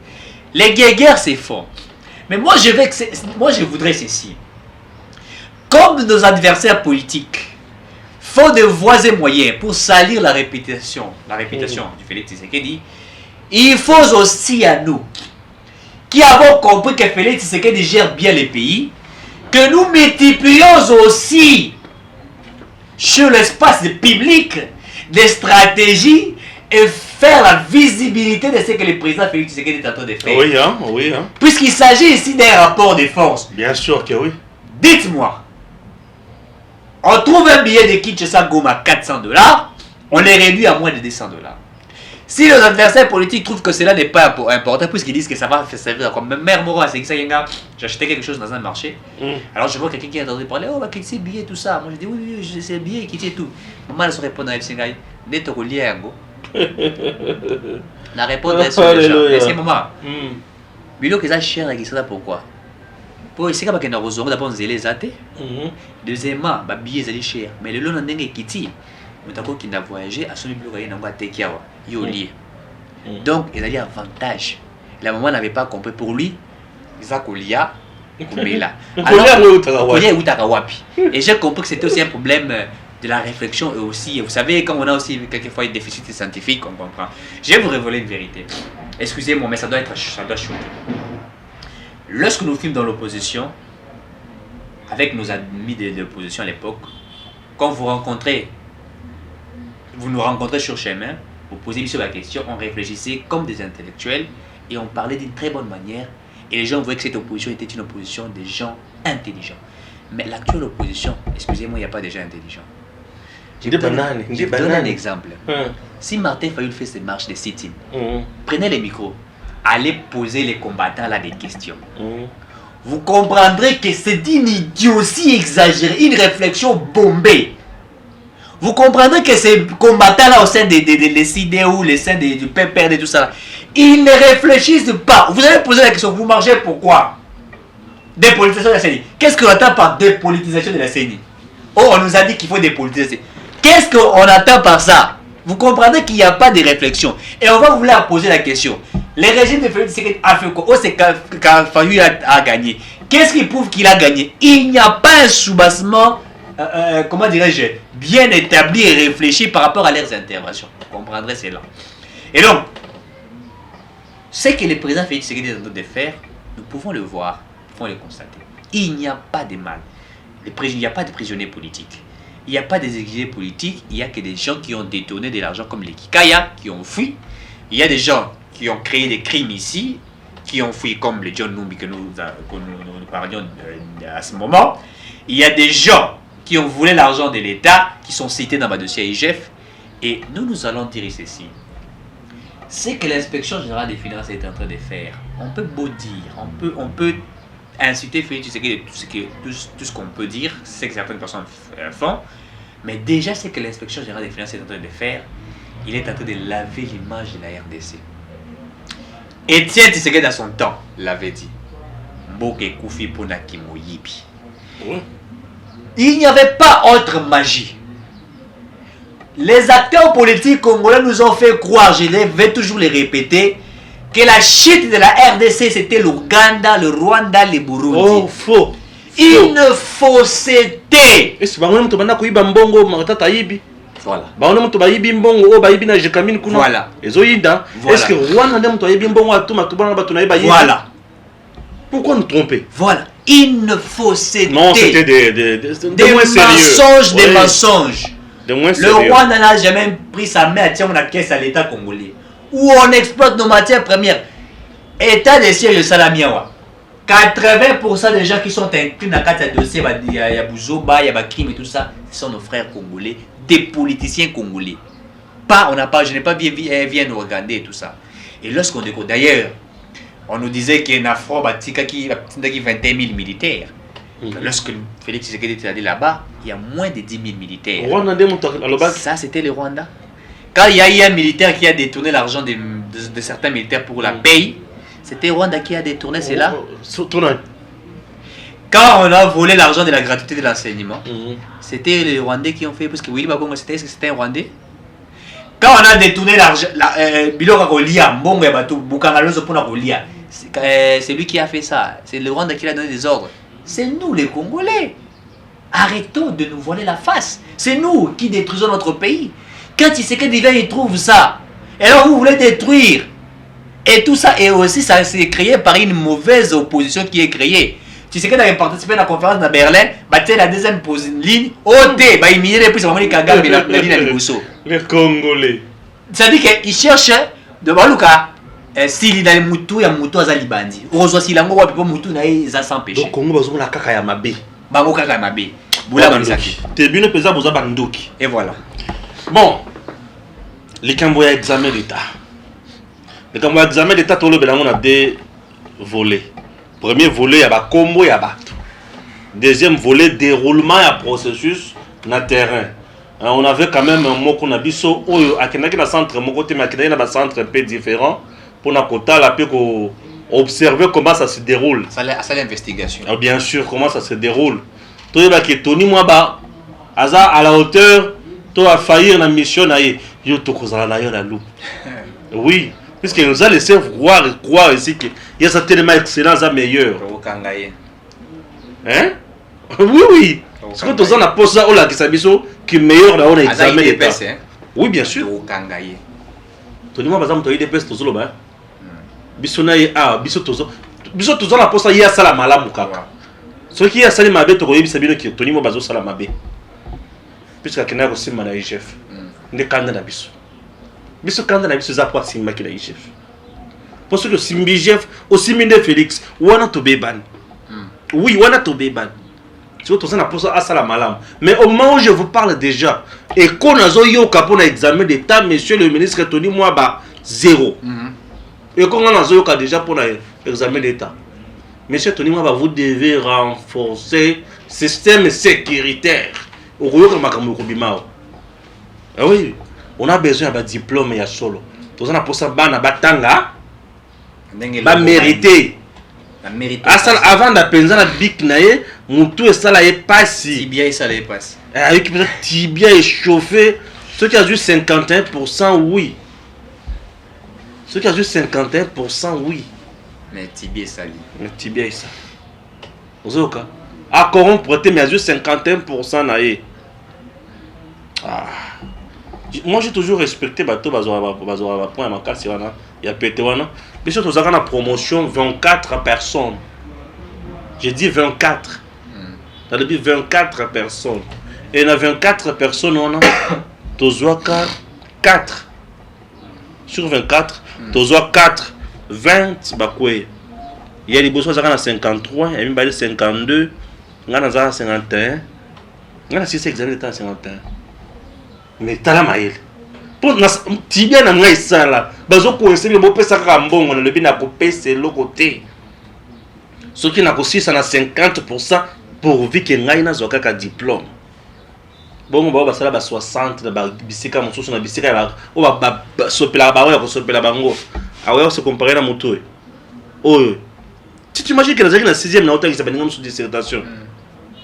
Les guerres c'est fort. Mais moi je voudrais ceci. Comme nos adversaires politiques faute de voies et moyens pour salir la réputation du Félix Tshisekedi, il faut aussi à nous, qui avons compris que Félix Tshisekedi gère bien les pays, que nous multiplions aussi sur l'espace public des stratégies et faire la visibilité de ce que le président Félix Tshisekedi est en train de faire. Oui, hein, oui. Hein. Puisqu'il s'agit ici d'un rapport de force. Bien sûr que oui. Dites-moi, on trouve un billet de Kinshasa Goma à 400 $, on les réduit à moins de 200 $. Si les adversaires politiques trouvent que cela n'est pas important, puisqu'ils disent que ça va servir comme mère Moro à Sekisayanga, j'achetais quelque chose dans un marché, alors je vois quelqu'un qui est en train de parler, oh, bah, qu'est-ce que c'est billet, tout ça. Moi je dis, oui, c'est billet, qui est tout. Maman, elle se répond à FCNGAI, n'est-ce pas lié à Ngo. La réponse est sur les gens. Et c'est maman. Bilo que ça cher, qui ça pourquoi? Pour essayer de faire des d'abord les athées. Deuxièmement, les billets sont chers. Mais le long de l'année qui qui a voyagé à son bureau, il a lié. Donc, il y a un avantage. La maman n'avait pas compris pour lui. Il y a et j'ai compris que c'était aussi un problème de la réflexion et aussi, vous savez, quand on a aussi quelquefois un déficit scientifique, on comprend. Je vais vous révéler une vérité. Excusez-moi, mais ça doit choquer. Lorsque nous fûmes dans l'opposition, avec nos amis de l'opposition à l'époque, quand vous nous rencontrez sur chemin, vous posez sur la question, on réfléchissait comme des intellectuels et on parlait d'une très bonne manière et les gens voyaient que cette opposition était une opposition des gens intelligents. Mais l'actuelle opposition, excusez-moi, il n'y a pas de gens intelligents. Je vais donner un exemple. Si Martin Fayulu fait ses marches de sit-in, prenez les micros, allez poser les combattants là des questions. Vous comprendrez que c'est une idiotie exagérée, une réflexion bombée. Vous comprendrez que ces combattants-là au sein des CDU, les sein du PPRD et tout ça, ils ne réfléchissent pas. Vous allez poser la question, vous marchez pourquoi? Dépolitisation de la CENI. Qu'est-ce qu'on attend par dépolitisation de la CENI? Oh, on nous a dit qu'il faut dépolitiser. Qu'est-ce qu'on attend par ça? Vous comprendrez qu'il n'y a pas de réflexion. Et on va vous poser la question. Le régime de Félix Tshisekedi a fait quoi? Oh, c'est quand Fayulu a gagné. Qu'est-ce qui prouve qu'il a gagné? Il n'y a pas un soubassement, comment dirais-je, bien établi et réfléchi par rapport à leurs interventions. Vous comprendrez cela. Et donc, ce que le président Félix Tshisekedi est en train de faire, nous pouvons le voir, nous pouvons le constater. Il n'y a pas de mal. Il n'y a pas de prisonniers politiques. Il n'y a pas des exilés politiques. Il n'y a que des gens qui ont détourné de l'argent comme les Kikaya, qui ont fui. Il y a des gens qui ont créé des crimes ici, qui ont fui comme les John Numbi que nous parlions à ce moment. Il y a des gens qui ont volé l'argent de l'État, qui sont cités dans ma dossier IGF. Et nous allons dire ceci. C'est que l'inspection générale des finances est en train de faire. On peut beau dire, on peut inciter Félix Tshisekedi de tout ce qu'on peut dire, c'est que certaines personnes font. Mais déjà, c'est que l'inspection générale des finances est en train de faire. Il est en train de laver l'image de la RDC. Étienne Tshisekedi dans son temps l'avait dit. Mboke Koufi Ponaki Moyibi. Il n'y avait pas autre magie. Les acteurs politiques congolais nous ont fait croire, je vais toujours les répéter, que la chute de la RDC c'était l'Ouganda, le Rwanda, le Burundi. Oh, faux. Une fausseté. Est-ce que vous avez dit que mbongo matata yibi? Voilà. Voilà. Est-ce que voilà. Pourquoi nous tromper? Voilà. Une fausseté. Non, c'était des mensonges, des mensonges. Le Rwanda n'a jamais pris sa main à tirer la caisse à l'État congolais. Où on exploite nos matières premières. État des sièges de Salamiawa. 80% des gens qui sont inclus dans le dossier, il y a Bouzoba, il y a crime et tout ça, ce sont nos frères congolais, des politiciens congolais. Je n'ai pas bien nous regarder et tout ça. Et lorsqu'on découvre, d'ailleurs, on nous disait qu'il y a un affront qui a 21 000 militaires. Lorsque Félix Tshisekedi était allé là-bas, il y a moins de 10 000 militaires. Ça, c'était le Rwanda. Quand il y a eu un militaire qui a détourné l'argent de certains militaires pour la paye, c'était Rwanda qui a détourné cela. Quand on a volé l'argent de la gratuité de l'enseignement, c'était les Rwandais qui ont fait, parce que Willy Bagongo, c'était un Rwandais. Quand on a détourné l'argent, c'est lui qui a fait ça. C'est le Rwanda qui a donné des ordres. C'est nous les Congolais. Arrêtons de nous voiler la face. C'est nous qui détruisons notre pays. Quand Tshisekedi vient, il trouve ça. Et alors vous voulez détruire. Et tout ça, et aussi ça s'est créé par une mauvaise opposition qui est créée. Tshisekedi a participé à la conférence de Berlin, la deuxième ligne, OT, il minier les plus vraiment les Kagame et la ligne à Liboso. Les Congolais. C'est-à-dire qu'ils cherchent de Baluka. S'il y a Moutou, il y a Moutou à Libandi. Heureusement, s'il y a Moutou, il y a sans péché. Donc, Congo, il y a Kaka Yamabe. Bango Kaka Yamabe. T'es bien pesé à Bandoki. Et voilà. Bon, les Camboyas examen d'État. Les Camboyas examen d'État, on a deux volets. Premier volet, il y a Combo et Bato. Deuxième volet, déroulement et processus na terrain. On avait quand même un mot qu'on a dit sur un centre, mon côté, mais un centre un peu différent pour la quota, la observer comment ça se déroule. Ça l'investigation. Bien sûr, comment ça se déroule. Toi, il y a Tony Mwaba, à la hauteur, toi, a failli dans la mission, oui, puisqu'il nous a laissé voir et croire ici qu'il y a ça tellement excellent, ça meilleur. Hein? Oui, oui. Parce que tous on a posé ça, on a qui est meilleur là, on a examiné l'État. Oui, bien sûr. Tony Mwaba, tu as eu des pestes, tu as eu Bissonaye a biso tozo na posa ya sala malamu kaka. Ce qui a sali mabe to koyebi sabino ki Tony Mwaba bazo sala mabe. Puisque akina ko simba na chef. Nde kanda na biso. Biso kanda na biso za kwa simba ki na chef. Parce que simbi chef au siminde Félix wana to beban. Oui, wana to beban. Tu vois, tozo na posa a sala malamu. Mais au moment où je vous parle déjà et qu'on a zo yo kapona examen d'état monsieur le ministre Tony Mwaba 0. Et quand on a déjà pour l'examen d'État, monsieur Tony Mwaba, vous devez renforcer le système sécuritaire. Ah oui, on a besoin d'un diplôme et solo. Tout ça, pour ça, batanga, mérité. Avant d'apprendre la bic naie, mon tout est ça là est passé. Tibia et ça les passe. Avec tibia échauffé, ceux qui ont juste 51%, oui. Ceux qui ont juste 51%, oui. Mais Tibia est sali. Mais Tibia est sali. Vous avez à Coron prêté, mais il y a juste 51% naïe. Moi j'ai toujours respecté Bato Bazora point à ma casse, il y a Pétéwana. Mais surtout, vous avez la promotion 24 personnes. J'ai dit 24. T'as dit 24 personnes. Et il y a 24 personnes, on a 4. Sur 24, tu as 4, 20, il y a des besoins à 53, il y a 52, il y a 51, il y a 6 examens d'état à 51. Mais tu as la maille. Pour tu bien dans ça là, bazo coincer le beau pesa rambon, on a le bien à couper c'est le côté. Ce qui n'a que 6 à 50% pour vivre qu'il y a un diplôme. Bon, on va passer à 60, bisika mosusu na bisika on va sopela ba ya ko sopela bango. Awa se comparer na moto. Oh. Tu imagines que les gens na 6e na autant qui s'appelle ngam sous dissertation.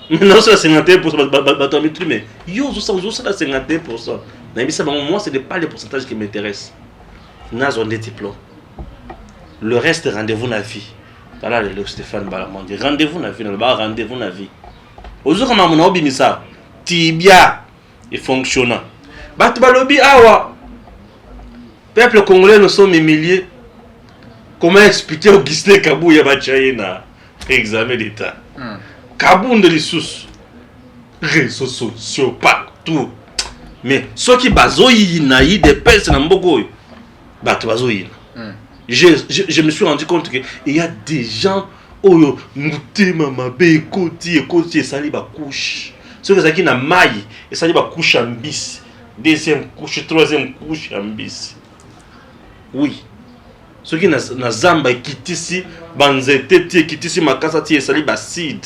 Maintenant c'est 51% ba mais yo ça 51%. Na bisa bango moi c'est pas les pourcentages qui m'intéressent. Na zone des diplômes. Le reste rendez-vous na vie. Voilà le Stéphane Balamandi. Rendez-vous na vie, rendez-vous na vie. Aujourd'hui comme mon obimisa. Tibia est fonctionnant. Batubalobi awa. Peuple congolais nous sommes milliers. Comment expliquer au Gisne Kabouya Bachaïna examen d'état. Kaboun de l'issous. Réseaux sociaux partout. Mais ceux qui bazoï naï des personnes en Bogo. Batubazoï. Je me suis rendu compte qu'il y a des gens oh mouté mama be koti sali ba couche. Ceux qui na maille et ça dit ba couche en bis, deuxième couche, troisième couche en bis. Oui. Ceux qui na zamba kitisi banzete ti kitisi makasa ti ça dit ba seed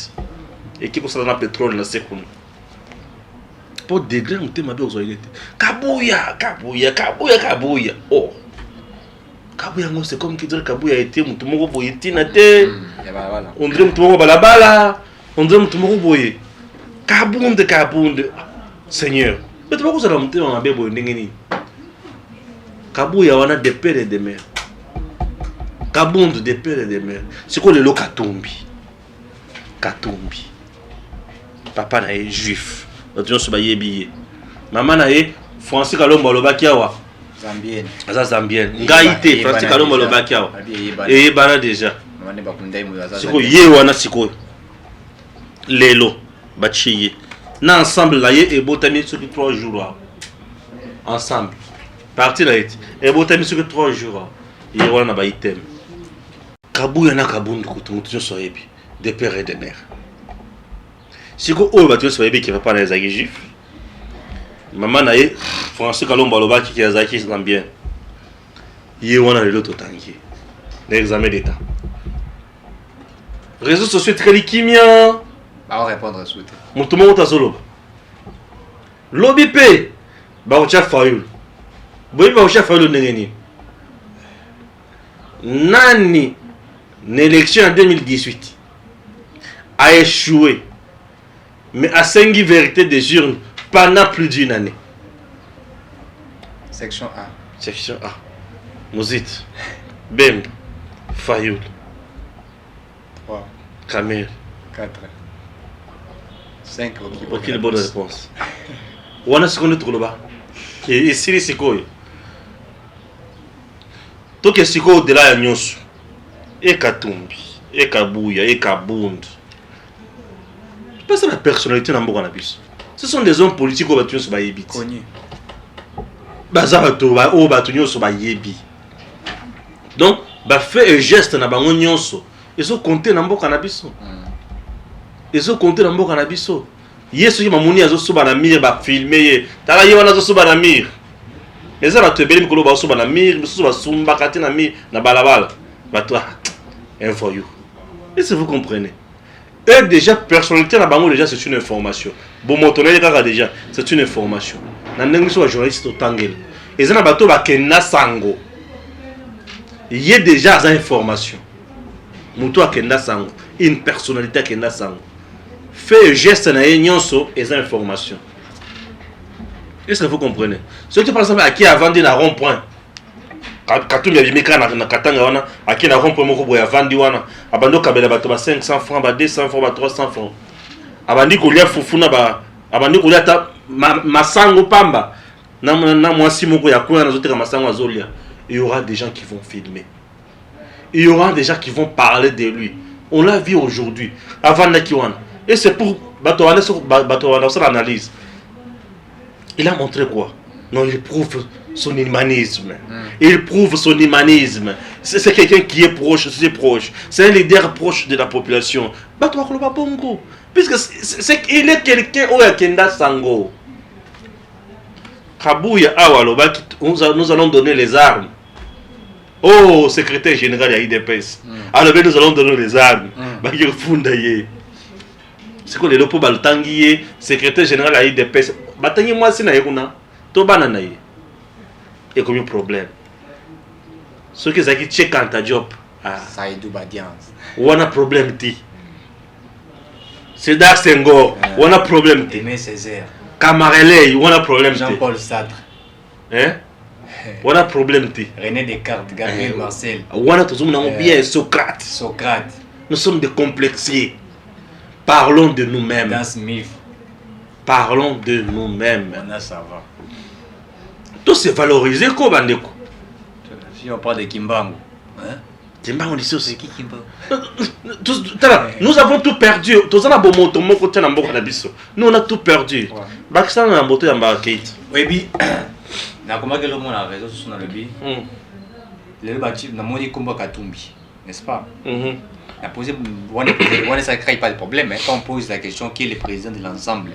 et qui ça na pétrole na seconde. Pour degré mouté mabe ozoyete. Kabuya. Oh. Kabuya c'est comme qui dire Kabuya était mutu moko boye tina te. On dirait mutu moko balabala, on dirait mutu moko boye. Kabunde. Seigneur. Mais tu vois que ça va monter dans la Bible ndengeni. Kabuya wana de père et de mère. Kabunde de père et de mère. C'est quoi le lo Katumbi? papa na ye juif bato nyonso bayebi ye mama na ye Francis Kalombo alobaki awa Zambienne aza zambienne ngai te Francis Kalombo alobaki awa eyebana déjà sikoyo ye wana sikoyo lelo batie ye na ensemble na ye ebotami soki 3 jours awa ensemble parti na ye ti ebotami soki 3 jours awa ye wana na baiteme Kabuya na Kabundu kutu mutu nyonso ayebi de père et de mère siko oyo bato nyonso bayebi ke papa na ezalaki juif mama na ye Francis Kalombo alobaki ke azalaki zambien ye wana lelo totangi na examen d'état réseaux sociaux etikali kimia baorépondre soute moto moko tazoloba lobi mpe bakotia fayulu boyebi bakotia fayulu ndenge nini nani na élection en 2018 a échoué mais a sengi vérité des urnes pendant plus d'une année. Section A. Section A. Mouzit. Bem. Fayoul. 3. Kamel. 4. 5. Aucune bonne réponse. Wana seconde trop là-bas. Et Siri Sikoy. Toke Sikoy de la Nyonsu. Et Katumbi. Et Kabuya. Et Kabund. Pas ça la personnalité dans Mboka Nabis. Ce sont des hommes politiques qui ont battu sur Bayebi. Connus. Bazabato ba o battu sur Bayebi. Donc, ba fait un geste na bango nyonso. Ils ont compté dans Mboka Nabiso. Ils ont compté dans Mboka Nabiso. Yesu qui m'a moni azo soba na mire ba filmer. Tala yewana azo soba na mire. Eza ba tebeli mikolo ba soba na mire, mususu ba sumba kati na mire na balabala. Ba toi. Un for you. Est-ce que vous comprenez? Et déjà, personnalité, déjà c'est une information. Bon, mon déjà, c'est une information. Dans soit journaliste au Tangel. Et ça, bateau bakena sango. Il y a déjà des informations. Moutou a kenda sango. Une personnalité kenda sango. Fait un geste na nyonso et des informations. Est-ce que vous comprenez? Ce que par exemple, à qui a vendu un rond-point. Katumbi abimika na katanga wana akina rompo moko boya vandi wana abando kabela bato ba 500 francs ba 200 francs ba 300 francs abandi kolia fufuna ba abandi kolia ta masango pamba na mwasi moko ya kwa nazoteka masango azolia. Il y aura des gens qui vont filmer, il y aura des gens qui vont parler de lui. On l'a vu aujourd'hui avant Nakiwana et c'est pour bato wana sur l'analyse. Il a montré quoi? Non, il prouve son humanisme. Il prouve son humanisme. C'est quelqu'un qui est proche, c'est un leader proche de la population. Puisque il est quelqu'un où il y a Kenda Sango. Kabuya Awaloba, nous allons donner les armes. Oh, secrétaire général de l'IDPS. Alors nous allons donner les armes. C'est quoi les lopos Baltanguier, secrétaire général de l'IDPS. Batangi moi c'est naïruna. Tobana naï. Et comme un problème. Ce que Zaki check quand ta job. Ça est d'obédience. On a problème ti. C'est Dark Senghor. On a problème ti. Aimé Césaire. Camareley. On a problème ti. Jean-Paul Sartre. Hein? On a problème ti. René Descartes. Gabriel Marcel. On a toujours bien Socrate. Socrate. Nous sommes des complexiers. Parlons de nous-mêmes. Adam Smith. Parlons de nous-mêmes. Ça va. Tout se valoriser comme Bandeko. Si on parle de Kimbangu. Hein? Kimbangu dit aussi. Qui Kimbangu? Nous avons tout perdu. Nous on a tout perdu. Bakistan a monté en Barakate. Oui, bi. Na comment que le monde a raison sur le bi. Le bâti na moni Kumba Katumbi, n'est-ce pas? La posé on ça crée pas de problème hein. Quand on pose la question qui est le président de l'ensemble.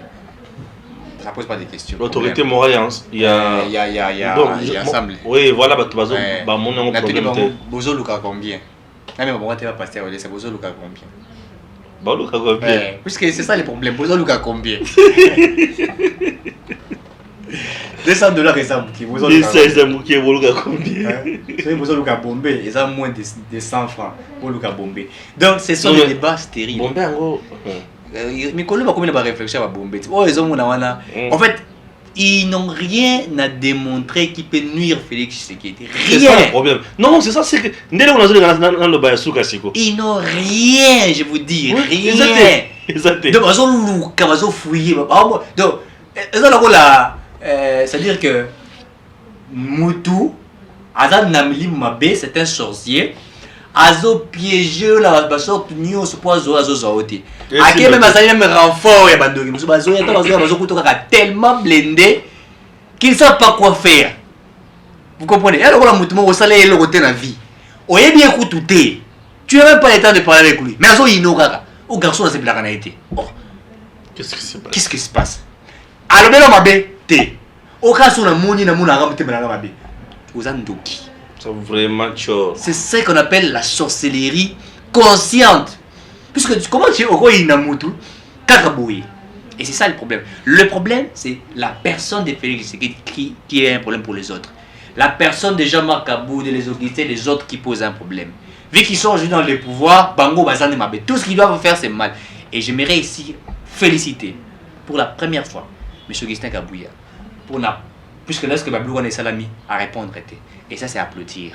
Ça pose pas de questions. L'autorité morale, il y a ensemble. Oui, voilà, bah mon problème. Bozo Luka combien? Ah mais bon, tu vas passer à c'est Bozo Luka combien? Bah Luka combien? Puisque c'est ça le problème. Bozo Luka combien? $200 et ça bouquet. Bozo Luka. Combien? C'est Bozo Luka Bombay. Ils ont moins de 100 francs pour Luka Bombay. Donc ce sont des débats stériles. Bombay en gros. Mais quand on va réfléchir à Bombay, oh ils ont mon en fait Ils n'ont rien à démontrer qui peut nuire Félix Tshisekedi. C'est ça le Rien. problème. Non, c'est ça, c'est que. Dans le Bayasuka, c'est quoi? Ils n'ont rien, je vous dis, Oui, rien. exactement. Donc, ils ont louka, ils ont fouillé. Donc, c'est-à-dire que Moutou, Azan Namili Mabé, c'est un sorcier. Azo piégé là, baso tunio se poiso azo zaoti. A qui même ça même renfort ya bandoki, muso bazo ya bazo kutoka tellement blindé qu'ils ne savent pas quoi faire. Vous comprenez? Alors là mutumo au salaire le côté na vie. Oye bien kututé. Tu n'as même pas le temps de parler avec lui. Mais azo inokaka. Au garçon là c'est la canalité. Oh. Qu'est-ce qui se passe? Alors bien mabé té. Au cas où na moni na mona ramte na mabé. Ozandoki. Vraiment chaud. C'est ce qu'on appelle la sorcellerie consciente. Puisque comment tu es Inamutu Kakaboui. Et c'est ça le problème. Le problème, c'est la personne de Félix qui est un problème pour les autres. La personne de Jean-Marc Kabou, de les Augustins, les autres qui posent un problème. Vu qu'ils sont aujourd'hui dans le pouvoir, Bango Bazane Mabé, tout ce qu'ils doivent faire, c'est mal. Et j'aimerais ici féliciter pour la première fois M. Augustin Kabouya puisque lorsque Babou est Salami à répondre. Et ça, c'est applaudir.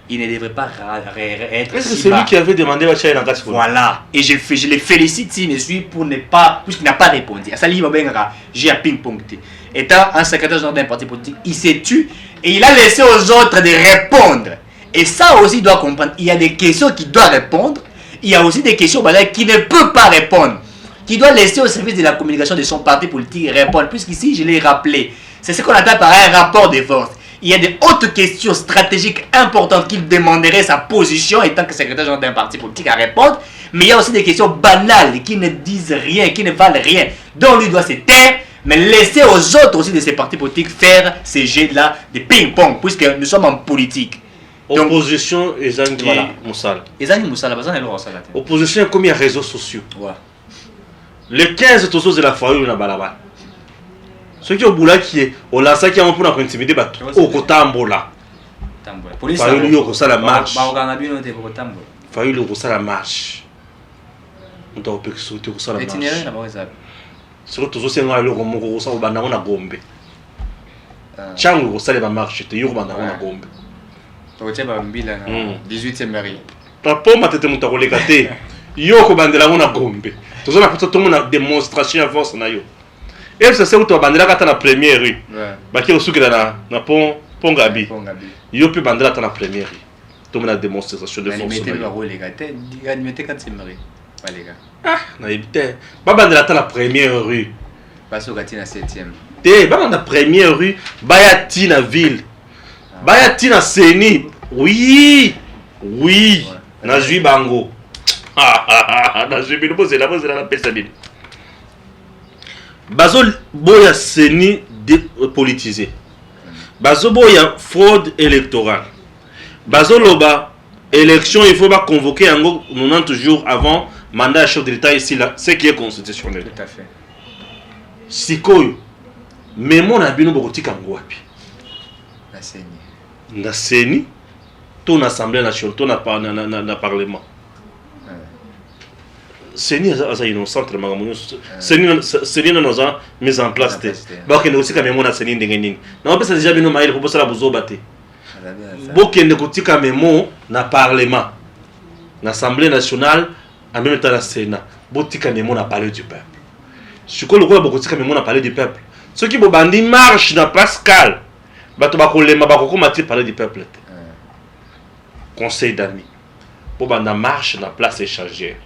Il ne devrait pas être. Est-ce que c'est lui qui avait demandé à Chai Langas? Voilà. Et je les félicite s'il me suit pour ne pas. Puisqu'il n'a pas répondu. À ça, il va j'ai un ping-pong. Étant un secrétaire général d'un parti politique, il s'est tué et il a laissé aux autres de répondre. Et ça aussi, il doit comprendre. Il y a des questions qu'il doit répondre. Il y a aussi des questions qu'il ne peut pas répondre. Qu'il doit laisser au service de la communication de son parti politique répondre. Puisqu'ici, je l'ai rappelé. C'est ce qu'on appelle par un rapport de force. Il y a des autres questions stratégiques importantes qu'il demanderait sa position étant que secrétaire général d'un parti politique à répondre. Mais il y a aussi des questions banales qui ne disent rien, qui ne valent rien, dont lui doit se taire, mais laisser aux autres aussi de ces partis politiques faire ces jeux-là de ping-pong, puisque nous sommes en politique. Opposition et Zangi Voilà. Moussala. Et Zangi Moussala, opposition comme il y a réseaux sociaux. Ouais. Les 15 tosos de la foyer ou na balaba. Ceux qui ont boula qui est au lasa qui ont pour intimider au kotambola. Police Fayu yo ko sala marche. Ba ogana bino te ko tambola. Fayu yo ko sala marche. On doit pas que sauter ko sala marche. Itinéraire na ba ça. Surtout tozo senga lo ko moko ko sala banda na gombe. Changu ko sala ba marche te yo banda na gombe. To tsheba mbila na 18e mairie. Papa matete mutakoleka te. Yo ko bandela na gombe. Tozo na poto tomo na démonstration à force na yo. Et ça c'est où tu as bandé la première rue. Bah qui est au souk na pont Gabi. Yo peut bandé la première rue. Tout le monde a démonstration de force. Mettez le rôle les gars. Mettez quand c'est marié. Pas les gars. Ah, na évité. Bah bandé la première rue. Parce que tu na 7e. Té, bah na première rue, bah ya ti na ville. Bah ya ti na Seni. Oui. Oui. Na Jui Bango. Ah, na Jui Bango c'est la peste bien. Bazo boya Seni dépolitisé. Bazo boya fraude électorale. Bazo loba élection il faut pas convoquer en 90 jours avant mandat chef de l'État ici là, ce qui est constitutionnel. Tout à fait. Sikoyo memo na bino bokotika ngo wapi? Na Seni. Na Seni to na Assemblée nationale, to na parlement. Seni asa innocent le magamunyo. Seni na noza mise en place te. Ba kende kotika memo na Seni ndenge nini. Na opesa déjà bino maile pour sala buzoba te. Bo kende kotika memo na parlement. Na Assemblée nationale en même temps na Sénat. Bo tika memo na palais du peuple. Siko lokola bokotika memo na palais du peuple. Ceux qui bobandi marche na Pascal. Bato bakolema bakokoma ti palais du peuple. Conseil d'amis. Bobanda marche na place échangère.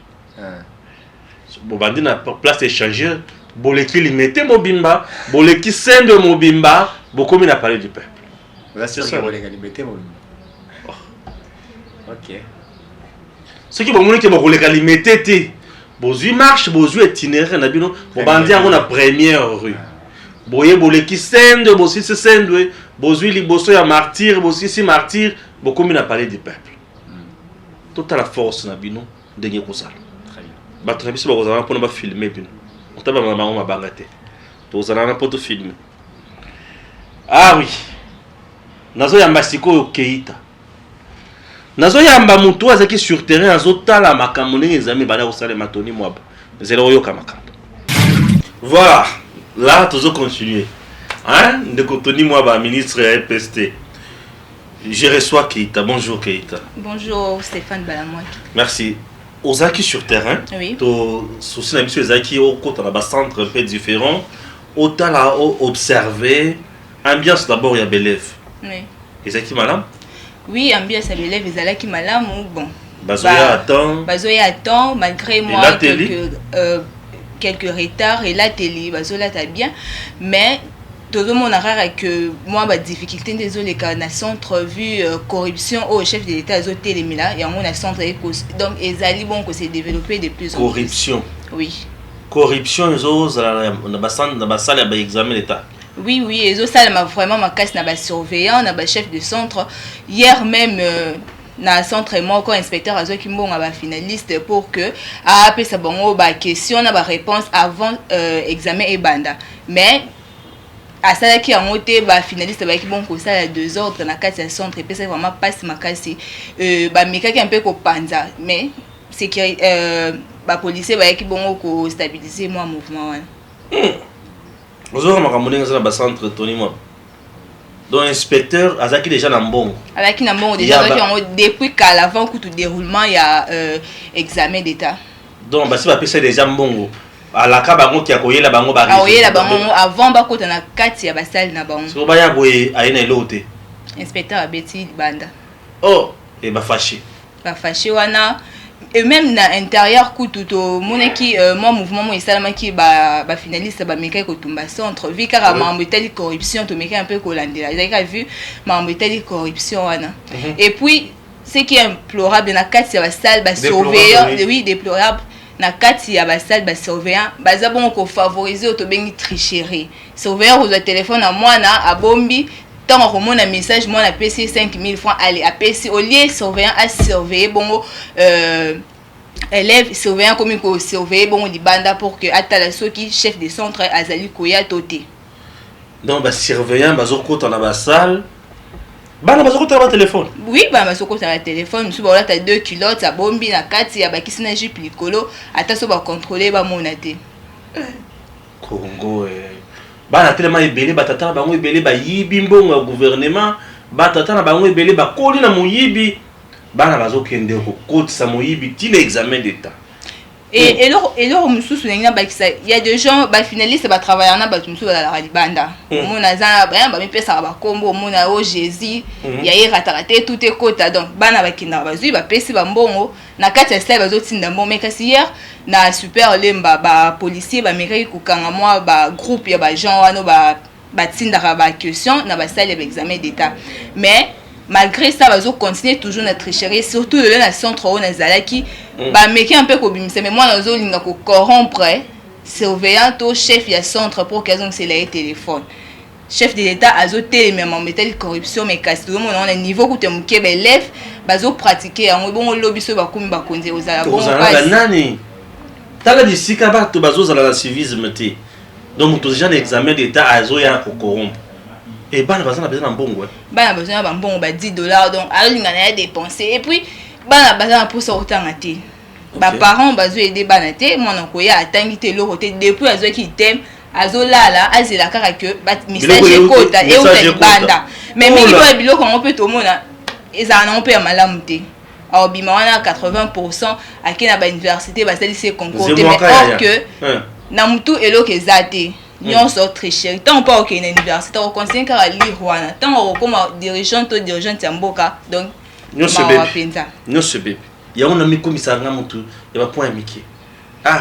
Bobandi na place échangère, boleki limité mobimba, boleki sende mobimba, bokomi na palais du peuple. Vous assurez que boleki limité mobimba. OK. Ce qui bomoni ke bokoleka limité te. Bozui marche, bozui itinéraire na bino, bobandi yango na première rue. Boye boleki sende, bosi se sende, bozui liboso ya martyr, bosi si martyr, bokomi na palais du peuple. Toute la force na bino ndenge kozala. Bato na biso bakozala mpona bafilme bino otaba mamango mabanga te tozala na poto filme. Ah oui, nazoyamba sikoyo Keita, nazoyamba mutu azaki sur terrain azotala makambo ndenge ezami bana kosalema Tony Mwaba zela oyoka makambo. Voilà, là tozo continuer Hein? De contenu, moi, bah, ministre RPST. Je reçois Keita. Bonjour Keita. Bonjour Stéphane Balamouak. Merci. Aux acquis sur terrain, Oui. souci la mission des acquis au côté dans un centre un peu différent. Autant là observer ambiance d'abord il y a Belève. Oui. Les acquis madame. Oui, ambiance à l'élève et Zalaki Malam ou bon. Bazoya attend. Bazoya attend malgré moi quelques retards et la télé Bazola t'a bien mais tout le monde a rare que moi ma difficulté désolé quand on a centre vu corruption au chef de l'état azoté les mila et on a centre donc ezali bon que c'est développé de plus en plus. Corruption. Oui. Corruption on a salle à examen l'état. Oui, oui, et ça m'a vraiment ma casse n'a pas surveillant, n'a pas chef de centre. Hier même, na centre moi quand inspecteur a qui m'ont finaliste pour que après ça bon ba question na ba réponse avant examen et banda. Mais à ça qui a monté ba finaliste ba qui bon ko ça 2 ordres na casse centre et puis c'est vraiment passe ma casse ba meka qui un peu ko panza mais c'est que ba policier ba qui bon ko stabiliser moi mouvement. Vous avez un centre Tony Mob. Donc inspecteur Azaki déjà dans bon. Azaki dans bon déjà depuis qu'à l'avant tout déroulement il y a examen d'état. Donc bah si va passer déjà bon. À la cas bango qui a koyé la bango bari. Koyé la bango avant ba kota na kati ya basal na bango. So ba ya boye aina elote. Inspecteur Abeti Banda. Oh et ba fâché. Ba fâché wana et même na intérieur kututo moneki moi mouvement moi salama ki ba finaliste ba meka ko tumba centre vi car mambo telle corruption to meka un peu kolandela ils avaient vu mambo telle corruption wana et puis ce qui est implorable na kati ya ba salle ba surveillant oui déplorable na kati ya ba salle ba surveillant baza bon ko favoriser to bengi tricherie surveillant au téléphone à moi na abombi tant on a un message moi na PC 5000 francs aller à PC au lieu surveillant à surveiller bon élève surveillant comme il surveiller bon libanda pour que atala soki chef de centre azali koya toté donc ba surveillant bazoko dans la salle bana bazoko dans le téléphone oui ba bazoko dans le téléphone sous ba ta 2 kilotes à bombi na kati ya ba kisina jupe likolo ata so ba contrôler ba monate Congo bana tellement ebele batata na bango ebele ba yibi mbongo ya gouvernement batata na bango ebele ba koli na moyibi bana bazokende ko kotisa moyibi ti l'examen d'état et alors mususu nina ba kisa il y a des gens ba finalistes ba travailler na ba mususu ba la libanda mona za ba mi pesa ba kombo mona o Jésus ya iratarate tout est kota donc bana ba kinda ba zui ba pesi ba mbongo na kati ya slide bazotinda mbongo mais kasi hier na super lemba ba policier ba meka kukanga moi ba groupe ya ba gens wana ba tindaka ba question na ba salle d'examen d'état mais malgré ça bazo continuer toujours na tricherie surtout le na centre on azalaki ba meki un peu ko bimisa mais moi nazo linga ko corrompre surveillant au chef ya centre pour qu'ils ont le téléphone chef de l'état azoté mais en métal corruption mais casse tout le monde on a niveau que tu me élève bazo pratiquer en bon lobby so ba komi ba konze ozala bon pas nani tala disika ba to bazo zala la civisme te donc tous les gens examen d'état azo ya ko corrompre et bana bazana besoin mbongo bana besoin ba mbongo ba $10 donc alinga na dépenser et puis bana bazana pour sortir ngati ba parents bazo aider bana te mona ko ya atangi te loko te depuis azo ki tem azolala azela kaka que message kota et au banda mais mingi to biloko on peut to mona ezana on peut malamu te au bima wana 80% akina ba université ba salisi concours mais or que na mutu eloko ezate nyonso tricherie tant pas ok na université on conseille car lire wana tant on comme dirigeant to dirigeant ya mboka donc nyonso bebe ya on a mis commissaire na mutu ya ba point miki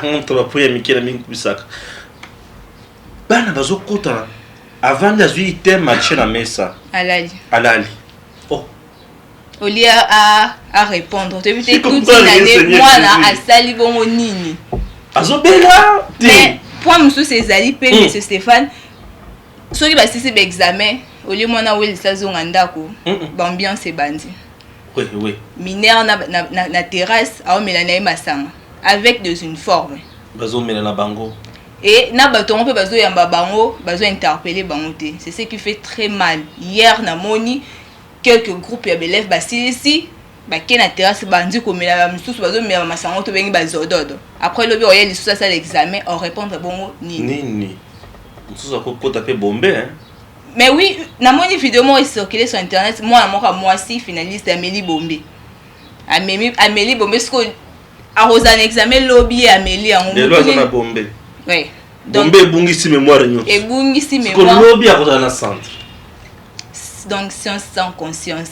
montre ba point miki na mingi kubisaka bana bazokota avant d'azui item marché na mesa alali oh au lieu à répondre tu veux toute une année moi na asali bongo nini azobela mais point musu ces ali pe monsieur Stéphane soki ba sisi ba examen au lieu moi na wel sazonga ndako ba ambiance bandi oui mineur na terrasse a melana masanga avec des uniformes bazo melana bango et na bato on peut bazo yamba bango bazo interpeller bango te c'est ce qui fait très mal hier na moni quelques groupes ya élèves basisi ba kena terrasse bandi ko mela mususu bazo mela masango to bengi bazododo après lobi oya lisusa ça l'examen on répondre bongo nini mususu ko kota pe bombe hein Mais oui, dans mon vidéo, moi, il circulait sur internet. Moi, aussi, finaliste Amélie Bombé. Amélie Bombé, ce qu'on a un examen lobby Amélie. Les lois sont à Bombé. Oui. Bombé, Bungisi mémoire. Et Bungisi mémoire. mémoire. Le lobby à cause d'un centre. Donc, science sans conscience.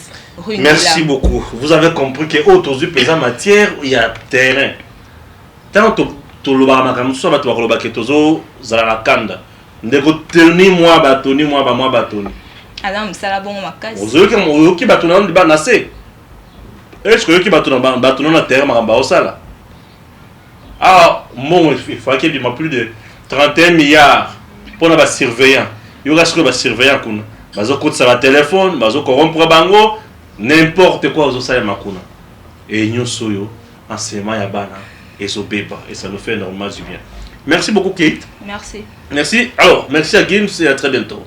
Merci beaucoup. Vous avez compris que aujourd'hui, présent matière, il y a terrain. Tant que tu le vas à tu vas le baquer tozo, zala kanda. Ndeko teni moi batoni, moi batoni. Alors, ça la bon ma case. Vous avez qui batoni on dit nassé. Est-ce que qui batoni na terre maramba au sala? Ah, mon il faut qu'il y ait plus de 31 milliards pour les surveillants. Il y aura ce que les surveillants kuna. Bazo coûte ça téléphone, bazo corrompre bango, n'importe quoi aux osala makuna. Et nous soyo enseignement ya bana et so beba et ça nous fait énormément du bien. Merci beaucoup Kate. Merci. Merci. Alors, merci à Gims et à très bientôt.